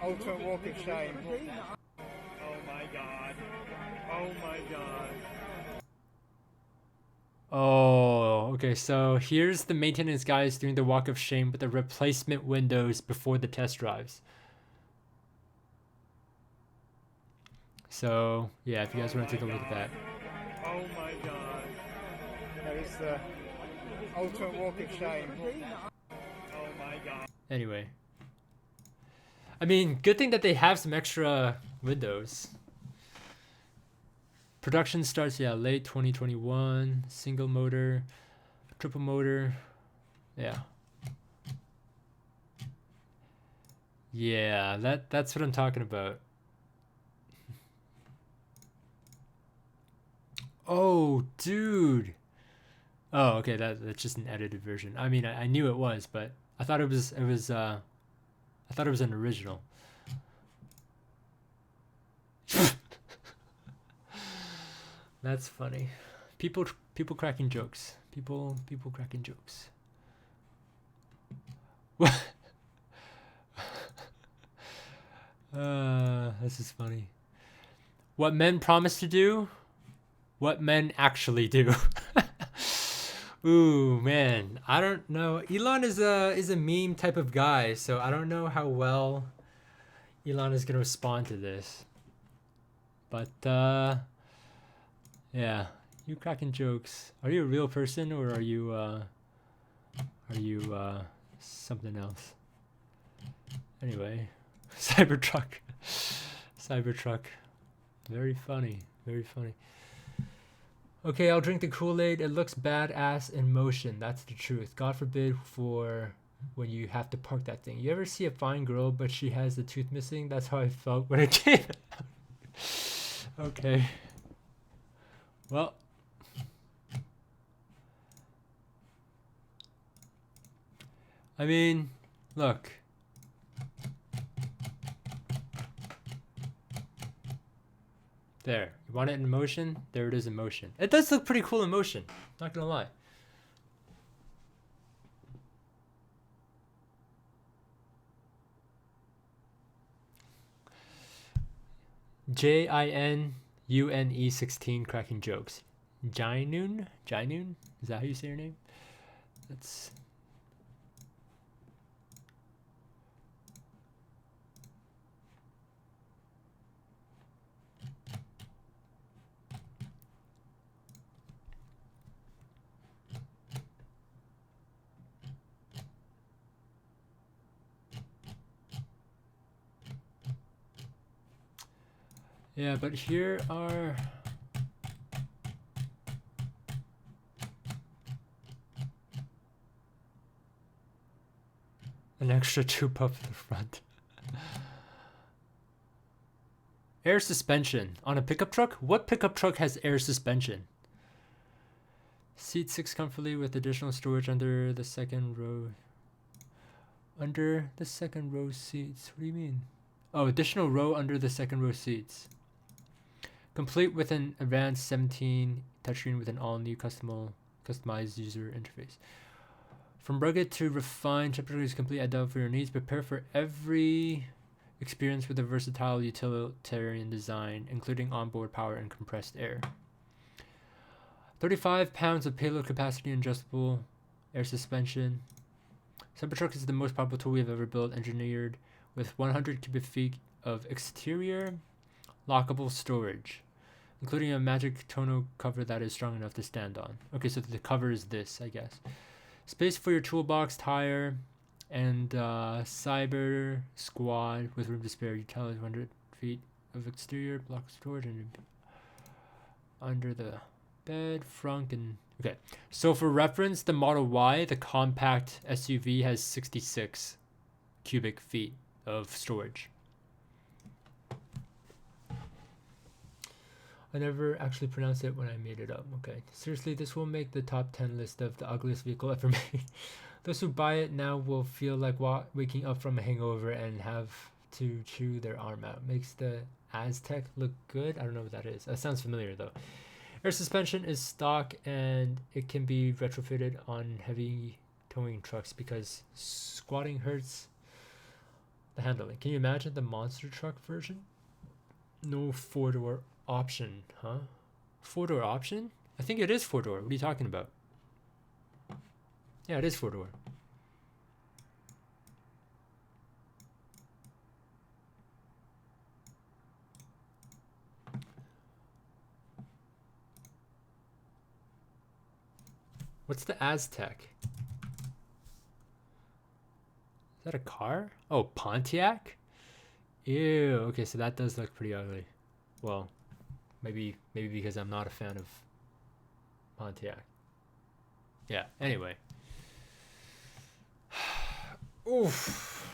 ultimate walk of shame. Oh my god. Oh my god. Oh, okay, so here's the maintenance guys doing the walk of shame with the replacement windows before the test drives. So yeah, if you guys want to take a look at that. Oh my god. That is the ultimate walk of shame. Oh my god. Anyway, I mean, good thing that they have some extra windows. Production starts, yeah, late 2021. Single motor, triple motor, yeah. Yeah, that's what I'm talking about. Oh, dude. Oh, okay, that's just an edited version. I mean, I knew it was, but I thought it was I thought it was an original. That's funny. People cracking jokes. People cracking jokes. What? This is funny. What men promise to do, what men actually do. Ooh, man, I don't know. Elon is a meme type of guy, so I don't know how well Elon is gonna respond to this. But yeah, you cracking jokes. Are you a real person or are you something else? Anyway, Cybertruck. Cybertruck. Very funny. Very funny. Okay, I'll drink the Kool-Aid. It looks badass in motion. That's the truth. God forbid for when you have to park that thing. You ever see a fine girl, but she has the tooth missing? That's how I felt when it came out. Okay. Well. I mean, look. There. You want it in motion? There it is in motion. It does look pretty cool in motion. Not gonna lie. JINUNE 16 cracking jokes. Jinun? Jinun? Is that how you say your name? That's... Yeah, but here are... an extra tube up in the front. Air suspension. On a pickup truck? What pickup truck has air suspension? Seat 6 comfortably with additional storage under the second row. Under the second row seats. What do you mean? Oh, additional row under the second row seats. Complete with an advanced 17 touchscreen with an all-new customized user interface. From rugged to refined, Chapter is complete adapt for your needs. Prepare for every experience with a versatile utilitarian design, including onboard power and compressed air. 35 pounds of payload capacity and adjustable air suspension. Cybertruck is the most powerful tool we have ever built, engineered with 100 cubic feet of exterior lockable storage, including a magic tonneau cover that is strong enough to stand on. Okay, so the cover is this, I guess. Space for your toolbox, tire, and cyber squad with room to spare. Utility 100 feet of exterior block storage and under the bed, front, and okay. So for reference, the Model Y, the compact SUV, has 66 cubic feet of storage. I never actually pronounced it when I made it up. Okay. Seriously, this will make the top 10 list of the ugliest vehicle ever made. Those who buy it now will feel like waking up from a hangover and have to chew their arm out. Makes the Aztec look good. I don't know what that is. That sounds familiar though. Air suspension is stock and it can be retrofitted on heavy towing trucks because squatting hurts the handling. Can you imagine the monster truck version? No four-door option, huh? Four-door option? I think it is four-door. What are you talking about? Yeah, it is four-door. What's the Aztec? Is that a car? Oh, Pontiac? Ew. Okay, so that does look pretty ugly. Well, maybe because I'm not a fan of Pontiac. Yeah, anyway. Oof.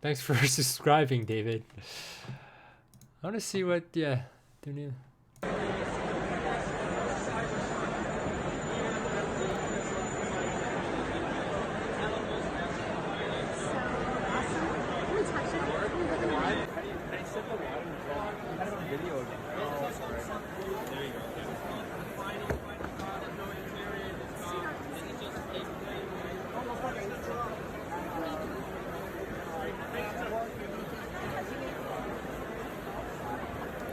Thanks for subscribing, David. I want to see what, yeah.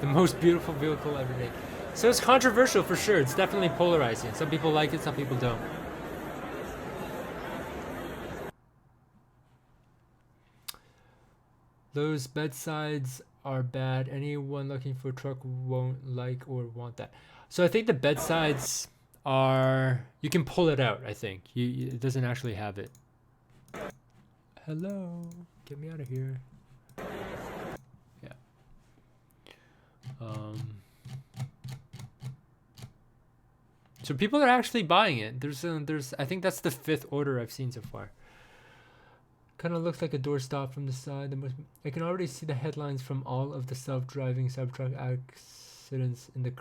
The most beautiful vehicle ever made. So it's controversial for sure. It's definitely polarizing. Some people like it, some people don't. Those bedsides are bad. Anyone looking for a truck won't like or want that. So I think the bedsides are... You can pull it out, I think. It doesn't actually have it. Hello. Get me out of here. Yeah. So people are actually buying it. There's I think that's the 5th order I've seen so far. Kind of looks like a doorstop from the side. I can already see the headlines from all of the self-driving Cybertruck accidents in the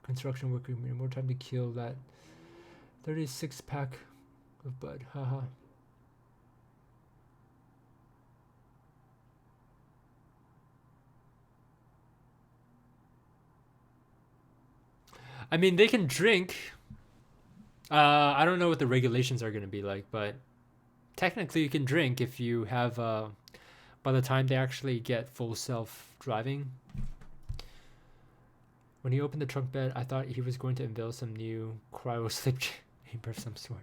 construction worker. More time to kill that 36-pack of bud. Haha. I mean, they can drink. I don't know what the regulations are going to be like, but technically you can drink if you have, by the time they actually get full self-driving. When he opened the trunk bed, I thought he was going to unveil some new cryo-sleep chamber of some sort.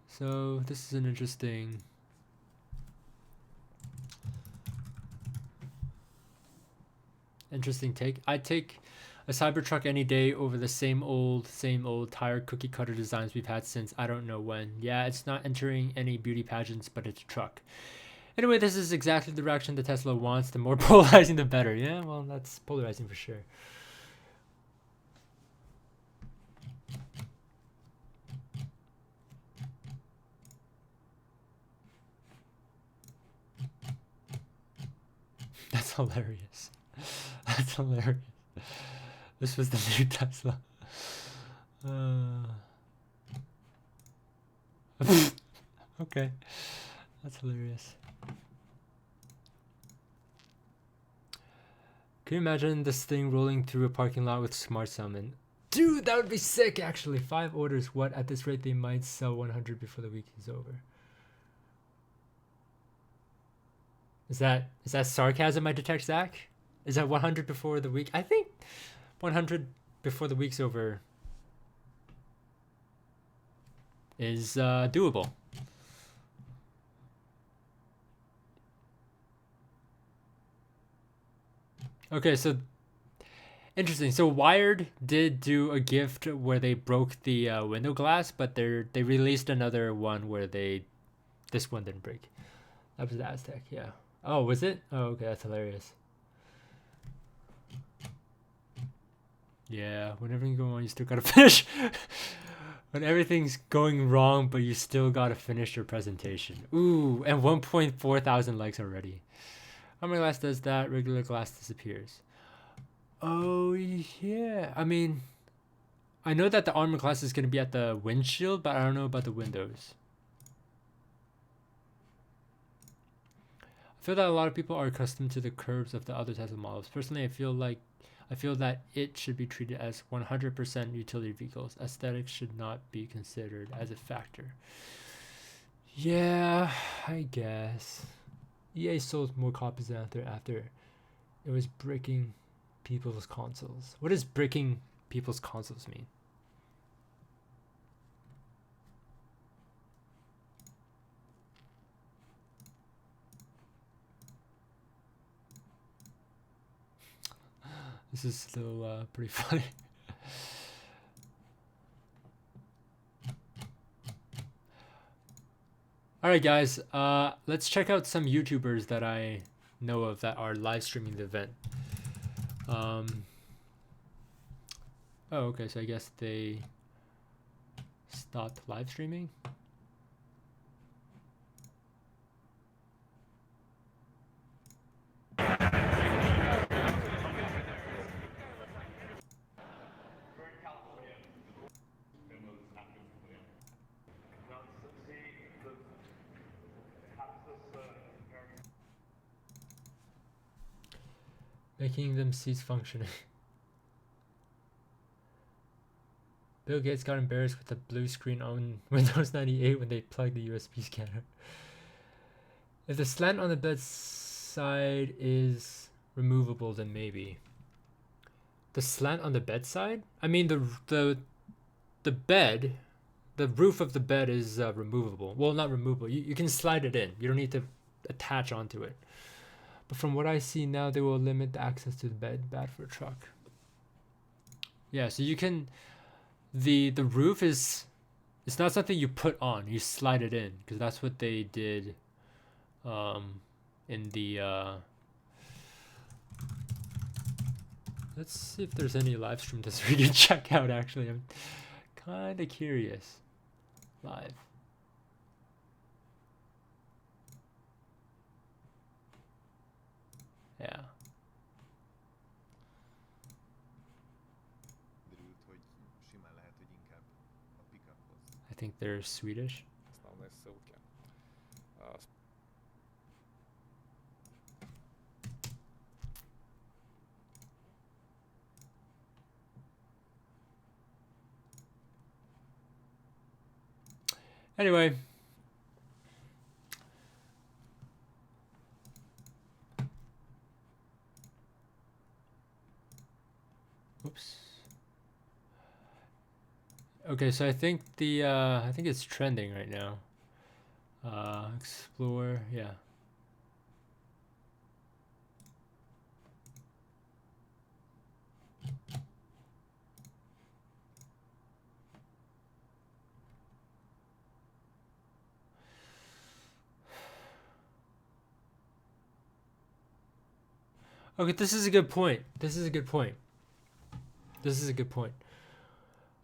So this is an interesting... Interesting take. I'd take a Cybertruck any day over the same old tired cookie cutter designs we've had since I don't know when. Yeah, it's not entering any beauty pageants, but it's a truck. Anyway, this is exactly the direction the Tesla wants. The more polarizing, the better. Yeah, well, that's polarizing for sure. That's hilarious. That's hilarious. This was the new Tesla. Okay. That's hilarious. Can you imagine this thing rolling through a parking lot with Smart Summon? Dude, that would be sick, actually. 5 orders. What? At this rate, they might sell 100 before the week is over. Is that sarcasm I detect, Zach? Is that 100 before the week? I think 100 before the week's over is doable. Okay, so interesting. So Wired did do a gift where they broke the window glass, but they released another one where this one didn't break. That was the Aztec, yeah. Oh, was it? Oh, okay, that's hilarious. Yeah, when everything's going on, you still gotta finish. When everything's going wrong, but you still gotta finish your presentation. Ooh, and 1.4 thousand likes already. Armor glass does that, regular glass disappears. Oh, yeah. I mean, I know that the armor glass is gonna be at the windshield, but I don't know about the windows. I feel that a lot of people are accustomed to the curves of the other Tesla models. Personally, I feel that it should be treated as 100% utility vehicles. Aesthetics should not be considered as a factor. Yeah, I guess. EA sold more copies after it was breaking people's consoles. What does breaking people's consoles mean? This is still pretty funny. All right, guys. Let's check out some YouTubers that I know of that are live streaming the event. Oh, okay. So I guess they stopped live streaming. Making them cease functioning. Bill Gates got embarrassed with the blue screen on Windows 98 when they plugged the USB scanner. If the slant on the bed side is removable, then maybe. The slant on the bedside? I mean, the bed, the roof of the bed is removable. Well, not removable. You can slide it in. You don't need to attach onto it. But from what I see now, they will limit the access to the bed. Bad for a truck. Yeah, so you can... The roof is... It's not something you put on. You slide it in. Because that's what they did in the... Let's see if there's any live stream this we can check out, actually. I'm kind of curious. Live. Yeah. I think they're Swedish. Anyway. Oops. Okay, so I think the I think it's trending right now. Explore, yeah. Okay, this is a good point. This is a good point. This is a good point.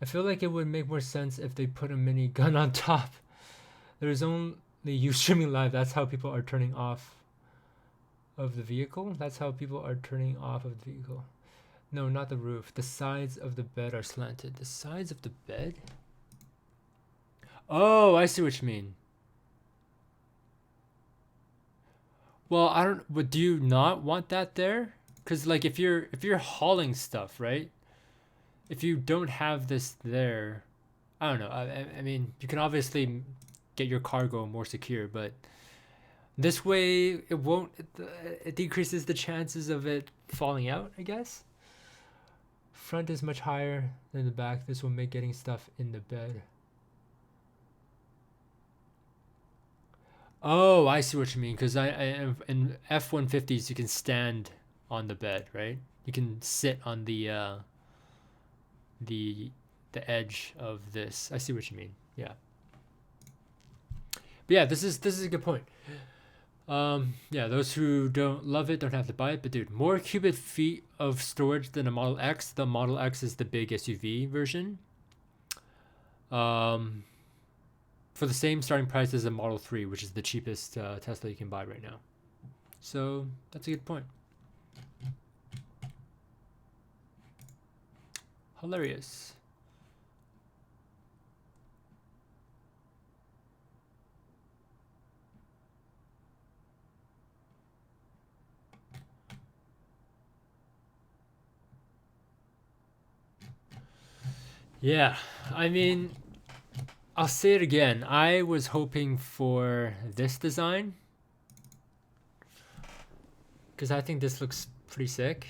I feel like it would make more sense if they put a mini gun on top. There's only you streaming live. That's how people are turning off of the vehicle. That's how people are turning off of the vehicle. No, not the roof. The sides of the bed are slanted. The sides of the bed? Oh, I see what you mean. Well, I don't. But do you not want that there? Because like if you're hauling stuff, right? If you don't have this there, I don't know. I mean, you can obviously get your cargo more secure, but this way it won't. It decreases the chances of it falling out, I guess. Front is much higher than the back. This will make getting stuff in the bed. Oh, I see what you mean. Because in F-150s you can stand on the bed, right? You can sit on the edge of this. I see what you mean. Yeah. But yeah, this is a good point. Yeah, those who don't love it don't have to buy it. But dude, more cubic feet of storage than a Model X. The Model X is the big SUV version. For the same starting price as a Model 3, which is the cheapest Tesla you can buy right now. So that's a good point. Hilarious. Yeah, I mean, I'll say it again. I was hoping for this design because I think this looks pretty sick.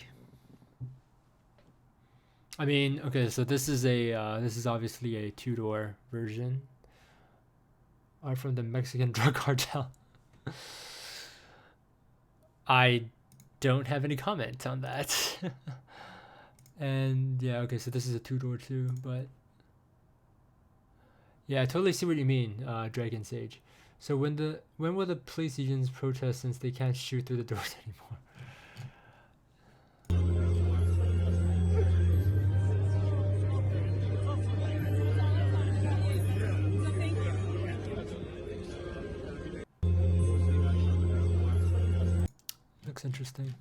I mean, okay, so this is obviously a two-door version. Are from the Mexican drug cartel. I don't have any comment on that. And yeah, okay, so this is a two-door too, but yeah, I totally see what you mean, Dragon Sage. So when will the police unions protest since they can't shoot through the doors anymore? Looks interesting.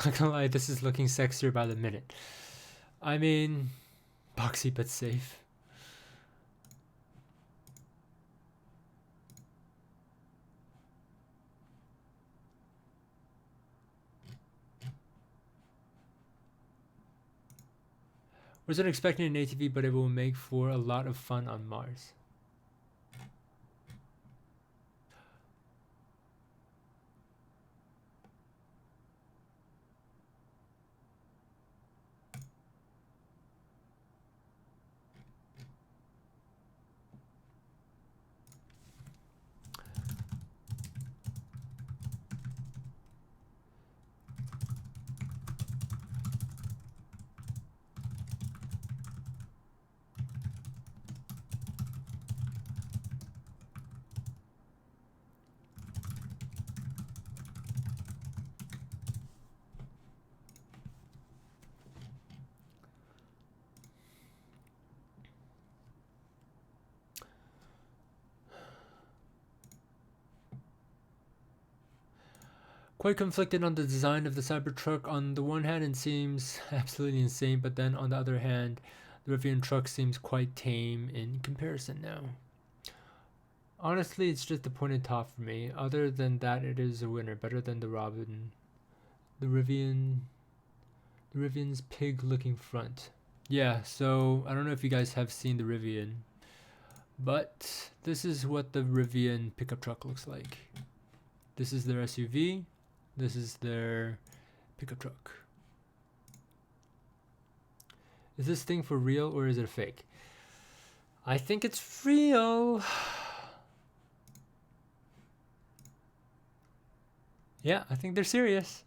Not gonna lie, this is looking sexier by the minute. I mean, boxy but safe. Wasn't expecting an ATV, but it will make for a lot of fun on Mars. Quite conflicted on the design of the Cybertruck. On the one hand, it seems absolutely insane, but then on the other hand, the Rivian truck seems quite tame in comparison now. Honestly, it's just a pointed top for me. Other than that, it is a winner, better than the Rivian's pig-looking front. Yeah, so I don't know if you guys have seen the Rivian, but this is what the Rivian pickup truck looks like. This is their SUV. This is their pickup truck. Is this thing for real or is it a fake? I think it's real. Yeah, I think they're serious.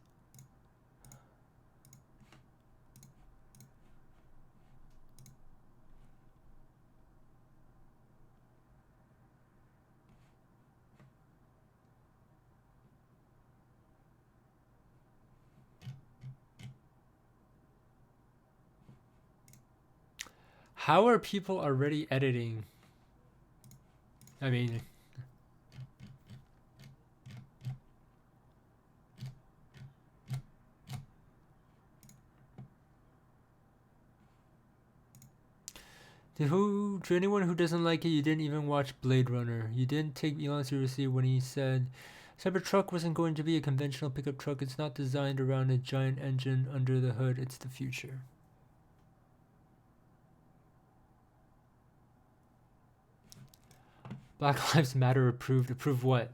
How are people already editing? I mean, to anyone who doesn't like it, you didn't even watch Blade Runner. You didn't take Elon seriously when he said Cybertruck wasn't going to be a conventional pickup truck. It's not designed around a giant engine under the hood. It's the future. Black Lives Matter approved. Approve what?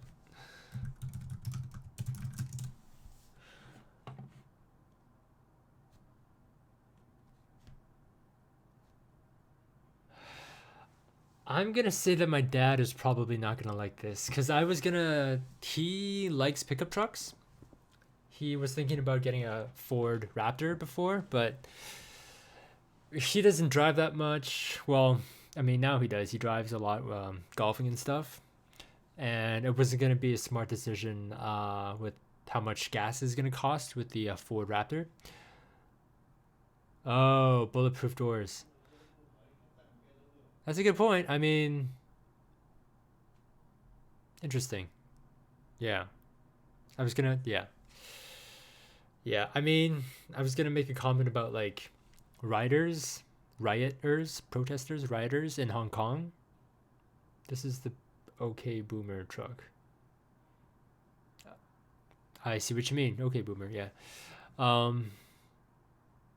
I'm gonna say that my dad is probably not gonna like this because he likes pickup trucks. He was thinking about getting a Ford Raptor before, but he doesn't drive that much. Well, I mean, now he does. He drives a lot, golfing and stuff. And it wasn't gonna be a smart decision with how much gas is gonna cost with the Ford Raptor. Oh, bulletproof doors. That's a good point. I mean, interesting. Yeah. Yeah. I mean, I was gonna make a comment about like protesters, rioters in Hong Kong. This is the OK Boomer truck. I see what you mean. OK Boomer, yeah.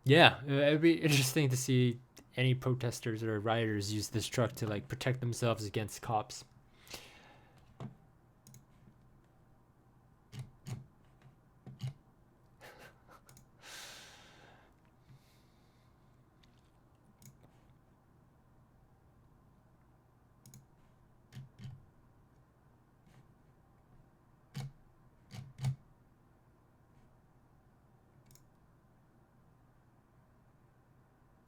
Yeah, it'd be interesting to see any protesters or rioters use this truck to like protect themselves against cops.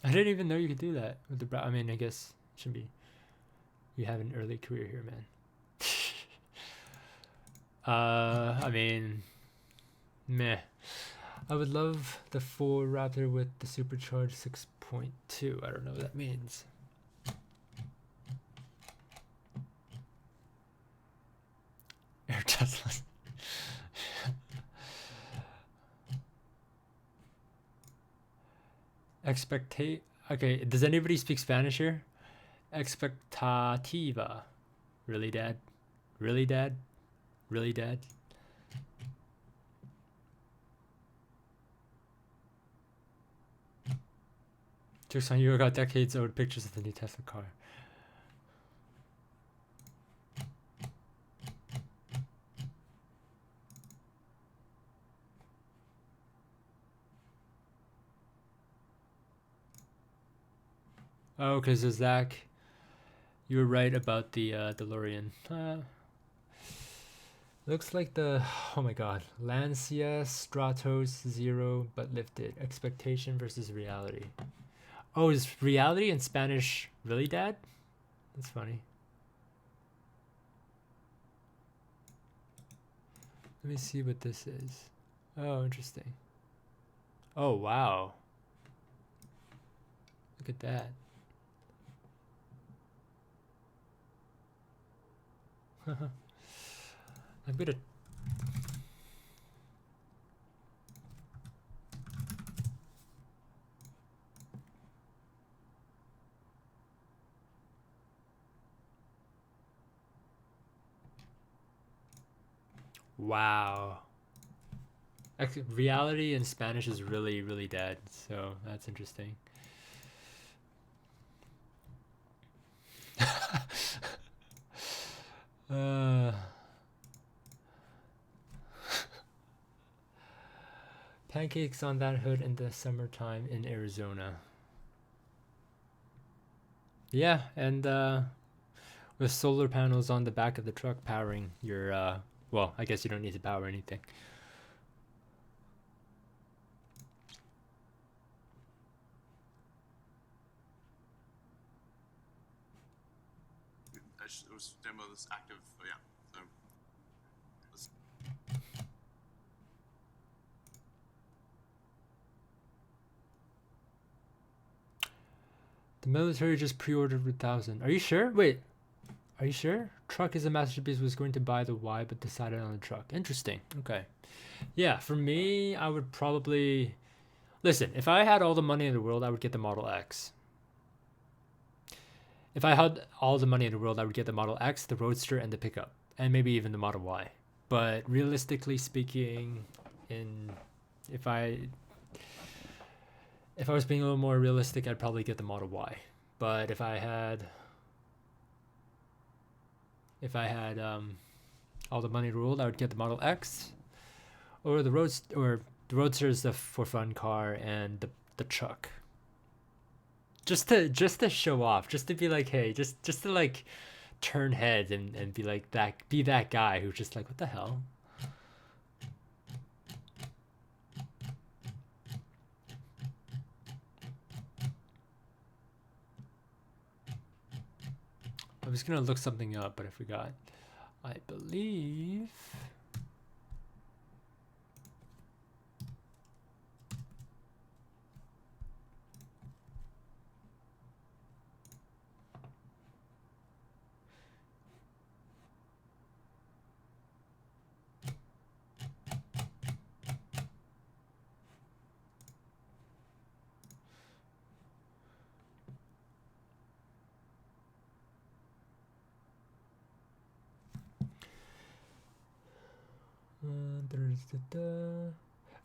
I didn't even know you could do that with the brow. I mean, I guess it should be. You have an early career here, man. I mean, meh. I would love the 4 Raptor with the supercharged 6.2. I don't know what that means. Air Teslas. Expectate. Okay, does anybody speak Spanish here? Expectativa. Really, Dad? Really, Dad? Really, Dad? Jokes on you, I got decades old pictures of the new Tesla car. Oh, because Zach, you were right about the DeLorean. Looks like the, oh my god, Lancia Stratos Zero but lifted. Expectation versus reality. Oh, is reality in Spanish really, Dad? That's funny. Let me see what this is. Oh, interesting. Oh, wow. Look at that. I'm gonna. Wow. Reality in Spanish is really, really dead, so that's interesting. Pancakes on that hood in the summertime in Arizona. Yeah, and with solar panels on the back of the truck powering your, well, I guess you don't need to power anything. It was demo this active, oh yeah. So let's... The military just pre-ordered 1,000. Are you sure? Wait, are you sure? Truck is a masterpiece. Was going to buy the Y, but decided on the truck. Interesting. Okay. Yeah, for me, I would probably listen. If I had all the money in the world, I would get the Model X. If I had all the money in the world, I would get the Model X, the Roadster, and the pickup, and maybe even the Model Y. But realistically speaking, if I was being a little more realistic, I'd probably get the Model Y. But if I had all the money in the world, I would get the Model X, or the Roadster is the for fun car, and the truck. Just to show off, just to be like, hey, just to like turn heads and be like that guy who's just like, what the hell? I was gonna look something up, but I forgot. I believe.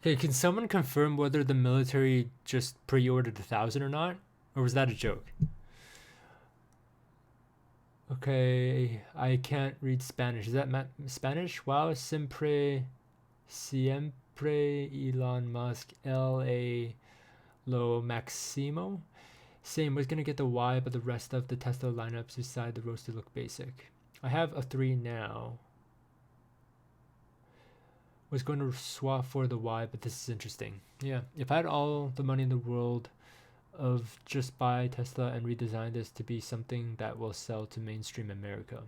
Okay, can someone confirm whether the military just pre-ordered 1,000 or not? Or was that a joke? Okay, I can't read Spanish. Is that Spanish? Wow, siempre Elon Musk, L.A. Lo Maximo. Same, was gonna get the Y, but the rest of the Tesla lineups beside the Roadster look basic. I have a 3 now. Was going to swap for the Y, but this is interesting. Yeah, if I had all the money in the world, of just buy Tesla and redesign this to be something that will sell to mainstream America.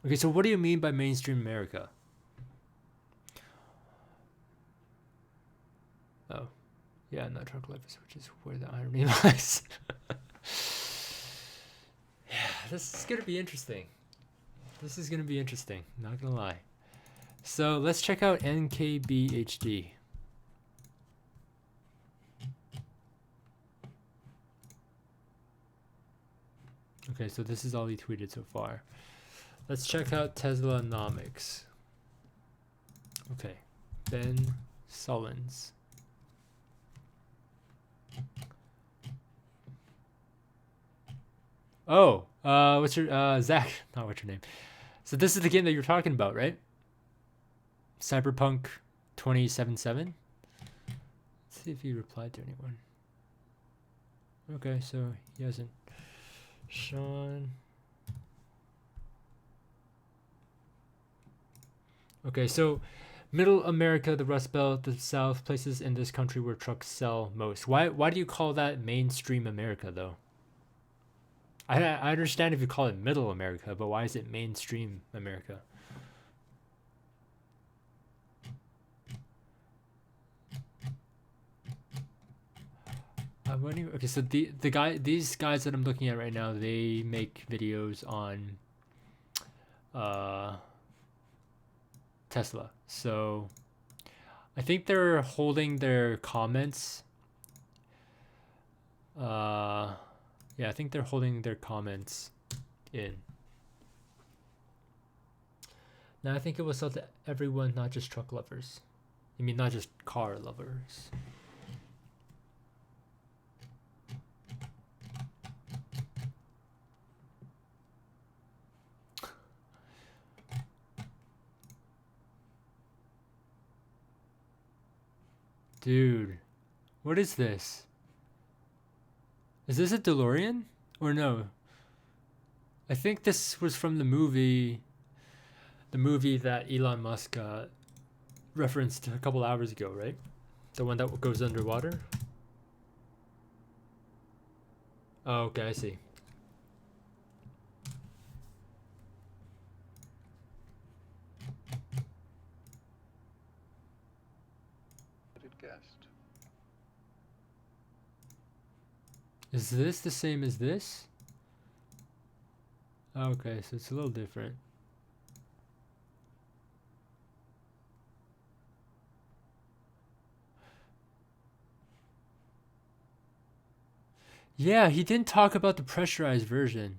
Okay, so what do you mean by mainstream America? Oh, yeah, not truck levers, which is where the irony lies. Yeah, this is gonna be interesting. This is gonna be interesting, not gonna lie. So let's check out NKBHD. Okay, so this is all he tweeted so far. Let's check out Teslanomics. Okay, Ben Sullins. Oh, what's your Zach? Not what's your name. So this is the game that you're talking about, right? Cyberpunk 2077. Let's see if he replied to anyone. Okay, so he hasn't. Sean. Okay, so Middle America, the Rust Belt, the South, places in this country where trucks sell most. Why do you call that mainstream America though? I understand if you call it Middle America, but why is it mainstream America? Okay, so these guys that I'm looking at right now, they make videos on Tesla. So I think they're holding their comments. Yeah, I think they're holding their comments in. Now I think it will sell to everyone, not just truck lovers. I mean, not just car lovers. Dude, what is this? Is this a DeLorean? Or no? I think this was from the movie that Elon Musk referenced a couple hours ago, right? The one that goes underwater? Oh, okay, I see. Is this the same as this? Okay, so it's a little different. Yeah, he didn't talk about the pressurized version.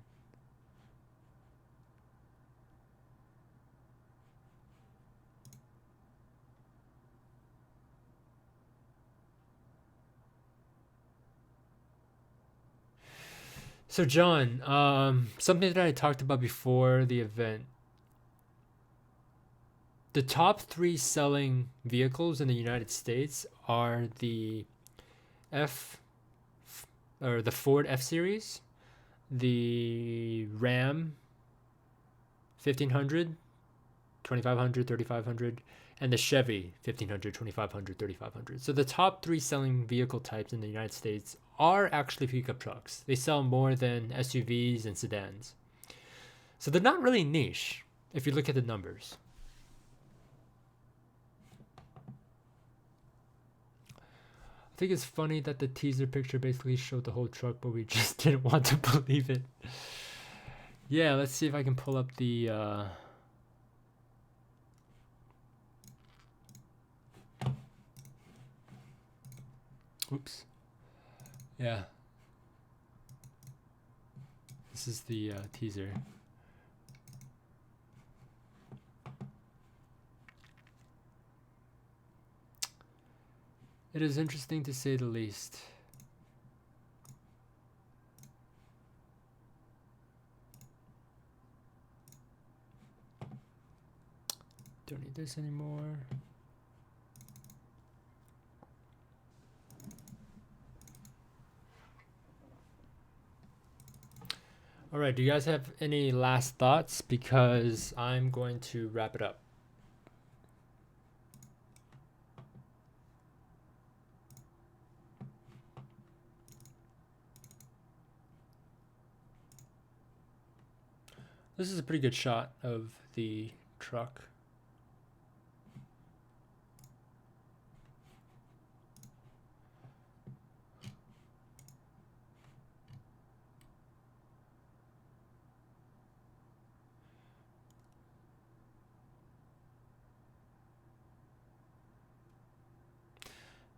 So John, something that I talked about before the event. The top 3 selling vehicles in the United States are the the Ford F-Series, the Ram 1500, 2500, 3500, and the Chevy 1500, 2500, 3500. So the top 3 selling vehicle types in the United States are actually pickup trucks. They sell more than SUVs and sedans. So they're not really niche if you look at the numbers. I think it's funny that the teaser picture basically showed the whole truck, but we just didn't want to believe it. Yeah, let's see if I can pull up the oops. Yeah. This is the teaser. It is interesting to say the least. Don't need this anymore. All right, do you guys have any last thoughts? Because I'm going to wrap it up. This is a pretty good shot of the truck.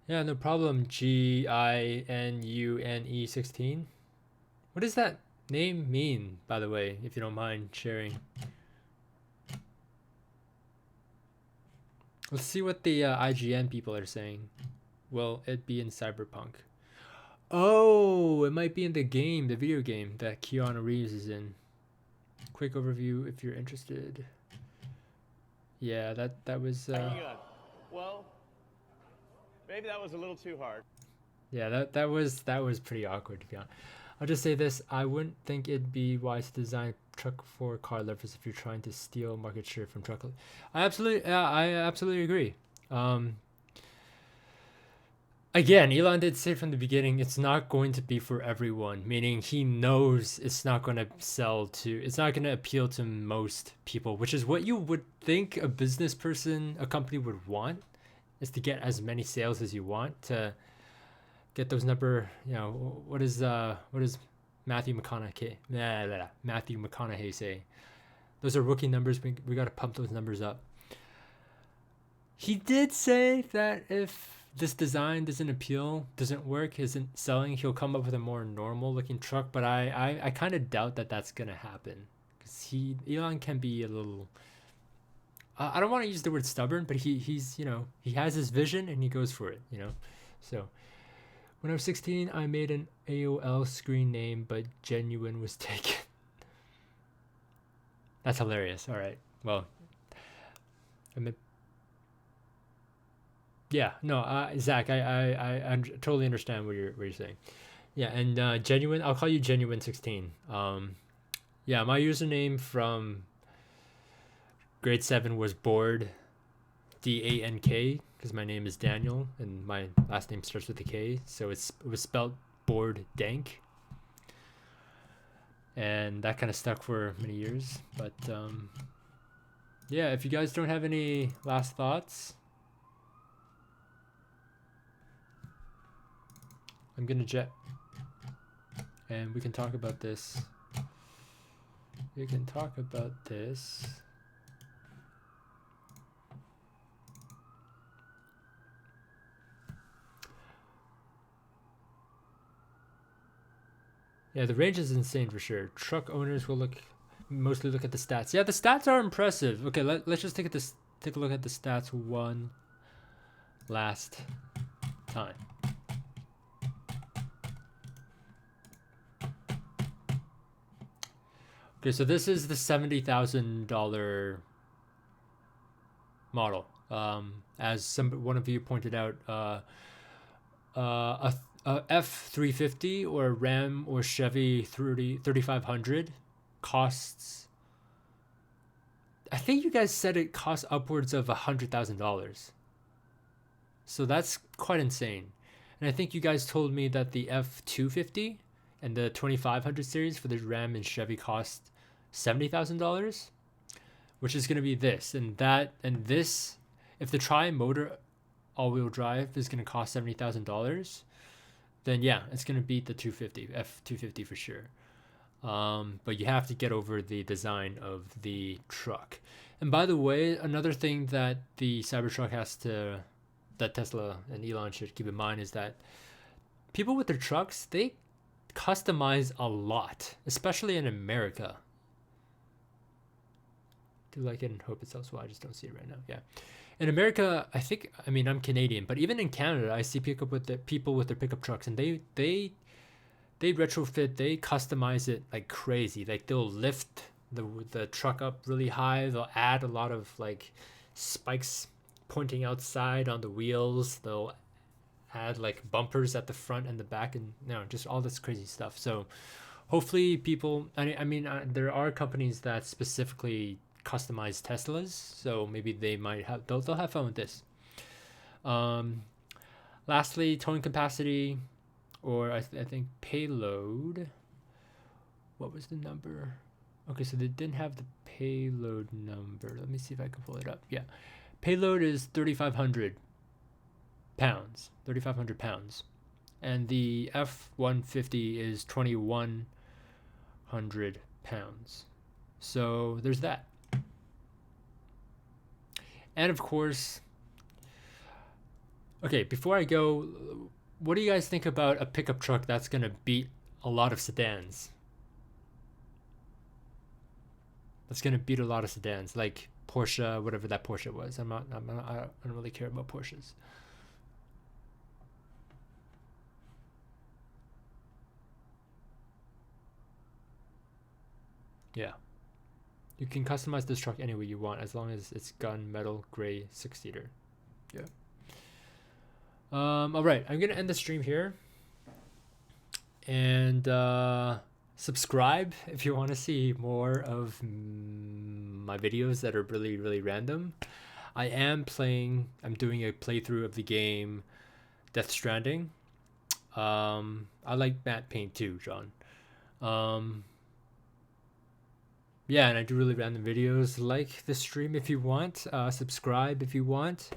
Yeah, no problem. GINUNE16. What does that name mean, by the way, if you don't mind sharing? Let's see what the IGN people are saying. Will it be in Cyberpunk? Oh, it might be in the game, the video game that Keanu Reeves is in. Quick overview if you're interested. Yeah, that was. Well, maybe that was a little too hard. Yeah, that was pretty awkward, to be honest. I'll just say this: I wouldn't think it'd be wise to design a truck for car lovers if you're trying to steal market share from truck. I absolutely agree. Again, Elon did say from the beginning it's not going to be for everyone, meaning he knows it's not going to it's not going to appeal to most people, which is what you would think a business person, a company would want, is to get as many sales as you want to get those number, what is Matthew McConaughey say? Those are rookie numbers. We got to pump those numbers up. He did say that if this design doesn't work, isn't selling, he'll come up with a more normal looking truck, but I kind of doubt that that's gonna happen, because Elon can be a little, I don't want to use the word stubborn, but he's he has his vision and he goes for it, so when I was 16 I made an AOL screen name, but Genuine was taken. That's hilarious. All right, well, yeah, no, Zach, I totally understand what you're saying. Yeah, and Genuine, I'll call you Genuine16. Yeah, my username from grade 7 was Bored, DANK, because my name is Daniel and my last name starts with a K, so it was spelled Bored Dank, and that kind of stuck for many years. But yeah, if you guys don't have any last thoughts, I'm gonna jet, and we can talk about this. Yeah, the range is insane for sure. Truck owners will mostly look at the stats. Yeah, the stats are impressive. Okay, let's just take a look at the stats one last time. Okay, so this is the $70,000 model. As one of you pointed out, a F350 or Ram or Chevy 3500 costs, I think you guys said it costs upwards of $100,000. So that's quite insane. And I think you guys told me that the F250 and the 2500 series for the Ram and Chevy cost $70,000, which is going to be this and that and this. If the tri-motor all-wheel drive is going to cost $70,000, then yeah, it's going to beat the F250 for sure. But you have to get over the design of the truck. And by the way, another thing that the Cybertruck that Tesla and Elon should keep in mind is that people with their trucks, they customize a lot, especially in America. Do like it and hope it sells well. I just don't see it right now. Yeah. In America, I'm Canadian, but even in Canada, I see people with their pickup trucks, and they retrofit, they customize it like crazy. Like they'll lift the truck up really high. They'll add a lot of like spikes pointing outside on the wheels. They'll add like bumpers at the front and the back, and just all this crazy stuff. So hopefully people, there are companies that specifically customize Teslas, so maybe they'll have fun with this. Lastly, towing capacity, or I think payload. What was the number? Okay, so they didn't have the payload number. Let me see if I can pull it up. Yeah, payload is 3,500 pounds. 3,500 pounds, and the F-150 is 2,100 pounds. So there's that. And of course, okay, before I go, what do you guys think about a pickup truck that's gonna beat a lot of sedans? That's gonna beat a lot of sedans, like Porsche, whatever that Porsche was. I don't really care about Porsches. Yeah. You can customize this truck any way you want as long as it's gunmetal gray 6-seater. Yeah. All right, I'm gonna end the stream here. And subscribe if you want to see more of my videos that are really, really random. I'm doing a playthrough of the game Death Stranding. I like matte paint too, John. Yeah, and I do really random videos. Like the stream if you want. Subscribe if you want.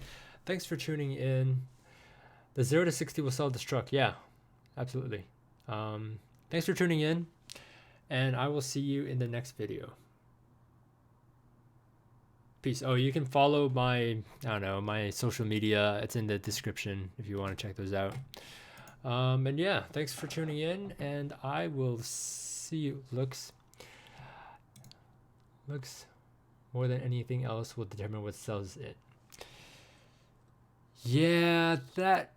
Thanks for tuning in. The 0 to 60 will sell this truck. Yeah, absolutely. Thanks for tuning in, and I will see you in the next video. Peace. Oh, you can follow my social media. It's in the description if you want to check those out. And yeah, thanks for tuning in, and I will see you. Looks more than anything else will determine what sells it. Yeah, that.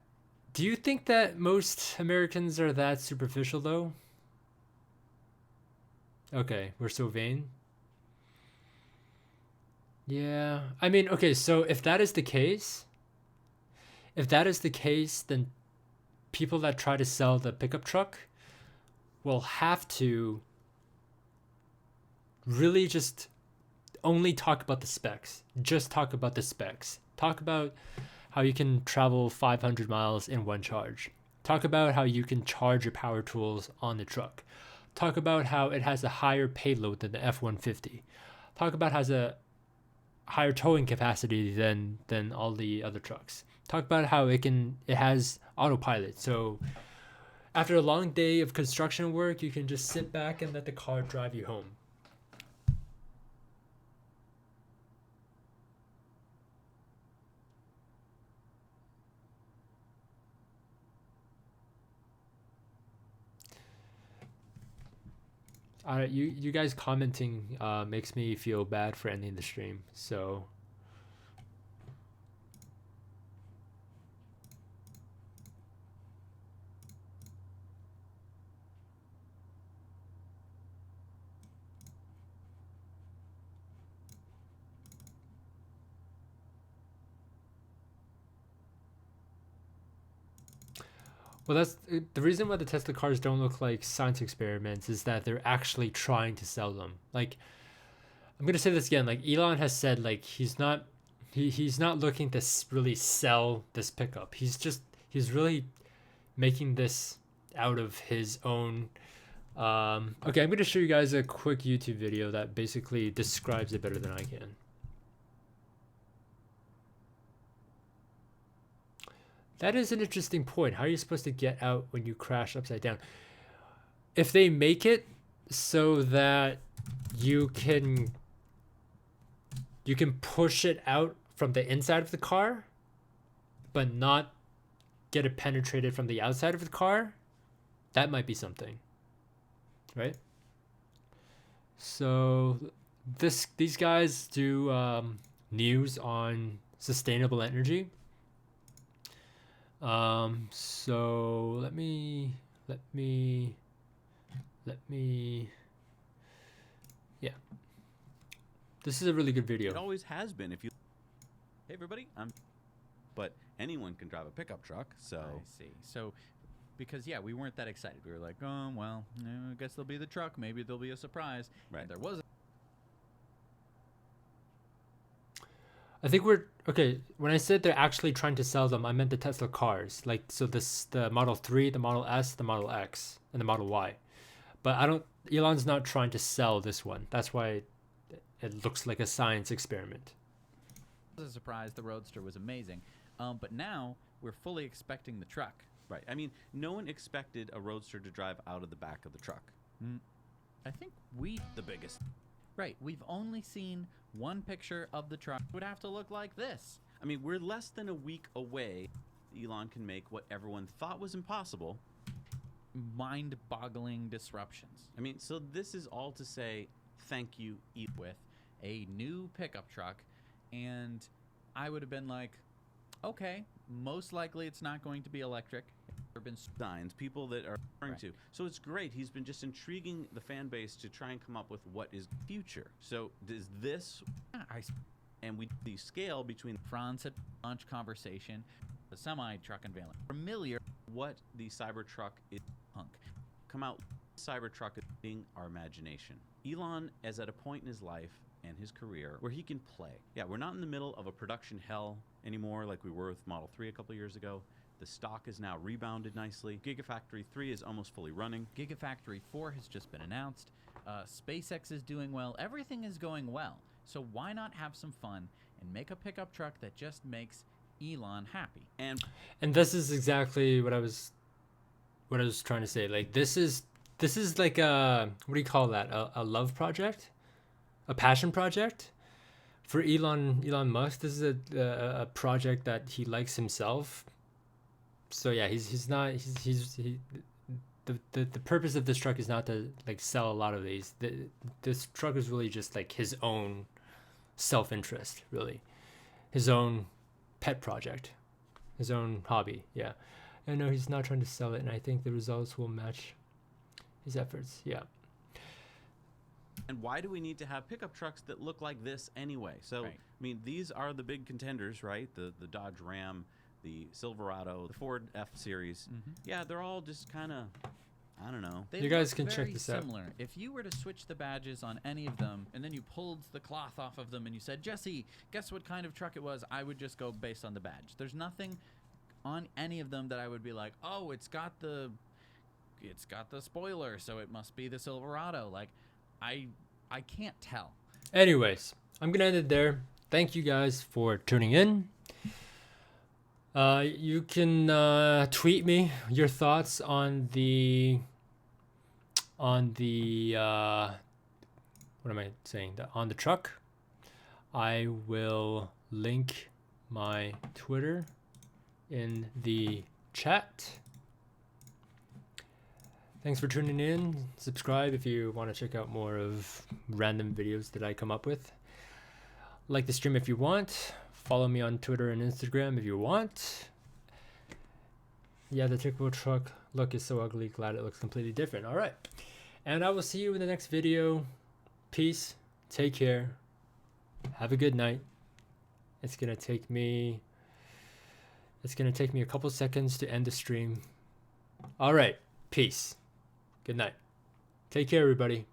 Do you think that most Americans are that superficial though? Okay, we're so vain. Yeah, I mean, okay, so if that is the case, then people that try to sell the pickup truck will have to really just only talk about the specs. Just talk about the specs. Talk about how you can travel 500 miles in one charge. Talk about how you can charge your power tools on the truck. Talk about how it has a higher payload than the F-150. Talk about how it has a higher towing capacity than all the other trucks. Talk about how it has autopilot. So after a long day of construction work, you can just sit back and let the car drive you home. You guys commenting makes me feel bad for ending the stream. So well, that's the reason why the Tesla cars don't look like science experiments is that they're actually trying to sell them. Like, I'm gonna say this again. Like, Elon has said, like, he's not looking to really sell this pickup. He's really making this out of his own. Okay, I'm gonna show you guys a quick YouTube video that basically describes it better than I can. That is an interesting point. How are you supposed to get out when you crash upside down? If they make it so that you can push it out from the inside of the car, but not get it penetrated from the outside of the car, that might be something, right? So these guys do news on sustainable energy. So let me, yeah. This is a really good video. It always has been. If you, hey everybody, but anyone can drive a pickup truck. So I see. So, because yeah, we weren't that excited. We were like, oh well, I guess there'll be the truck. Maybe there'll be a surprise. Right. And there wasn't. I think we're okay. When I said they're actually trying to sell them, I meant the Tesla cars. Like, so the Model 3, the Model S, the Model X, and the Model Y. But Elon's not trying to sell this one. That's why it looks like a science experiment. I was surprised. The Roadster was amazing. But now we're fully expecting the truck. Right. I mean, no one expected a Roadster to drive out of the back of the truck. I think the biggest. Right. We've only seen one picture of the truck. It would have to look like this. I mean, we're less than a week away. Elon can make what everyone thought was impossible. Mind-boggling disruptions. I mean, so this is all to say thank you, Elon. With a new pickup truck, and I would have been like, okay, most likely it's not going to be electric. There have been signs, people that are referring to. So it's great. He's been just intriguing the fan base to try and come up with what is future. So is this, and we the scale between France at launch conversation, the semi-truck unveiling. Familiar what the Cybertruck is punk. Come out, Cybertruck is being our imagination. Elon is at a point in his life and his career where he can play. Yeah, we're not in the middle of a production hell anymore like we were with Model 3 a couple years ago. The stock is now rebounded nicely. Gigafactory 3 is almost fully running. Gigafactory 4 has just been announced. SpaceX is doing well. Everything is going well. So why not have some fun and make a pickup truck that just makes Elon happy? And this is exactly what I was trying to say. Like this is like a, what do you call that? A love project? A passion project? For Elon Musk, this is a project that he likes himself. So yeah, the purpose of this truck is not to like sell a lot of these. This truck is really just like his own self-interest, really. His own pet project. His own hobby, yeah. I know he's not trying to sell it, and I think the results will match his efforts, yeah. And why do we need to have pickup trucks that look like this anyway? So, I mean, these are the big contenders, right? The Dodge Ram, the Silverado, the Ford F-Series. Yeah, they're all just kind of, I don't know. They you guys look can very check this similar. out. If you were to switch the badges on any of them, and then you pulled the cloth off of them and you said, Jesse, guess what kind of truck it was? I would just go based on the badge. There's nothing on any of them that I would be like, oh, it's got the spoiler, so it must be the Silverado. Like, I can't tell. Anyways, I'm gonna end it there. Thank you guys for tuning in. You can tweet me your thoughts on the what am I saying? On the truck. I will link my Twitter in the chat. Thanks for tuning in. Subscribe if you want to check out more of random videos that I come up with. Like the stream if you want. Follow me on Twitter and Instagram if you want. Yeah, the typical truck look is so ugly. Glad it looks completely different. All right. And I will see you in the next video. Peace. Take care. Have a good night. It's going to take me a couple seconds to end the stream. All right. Peace. Good night. Take care, everybody.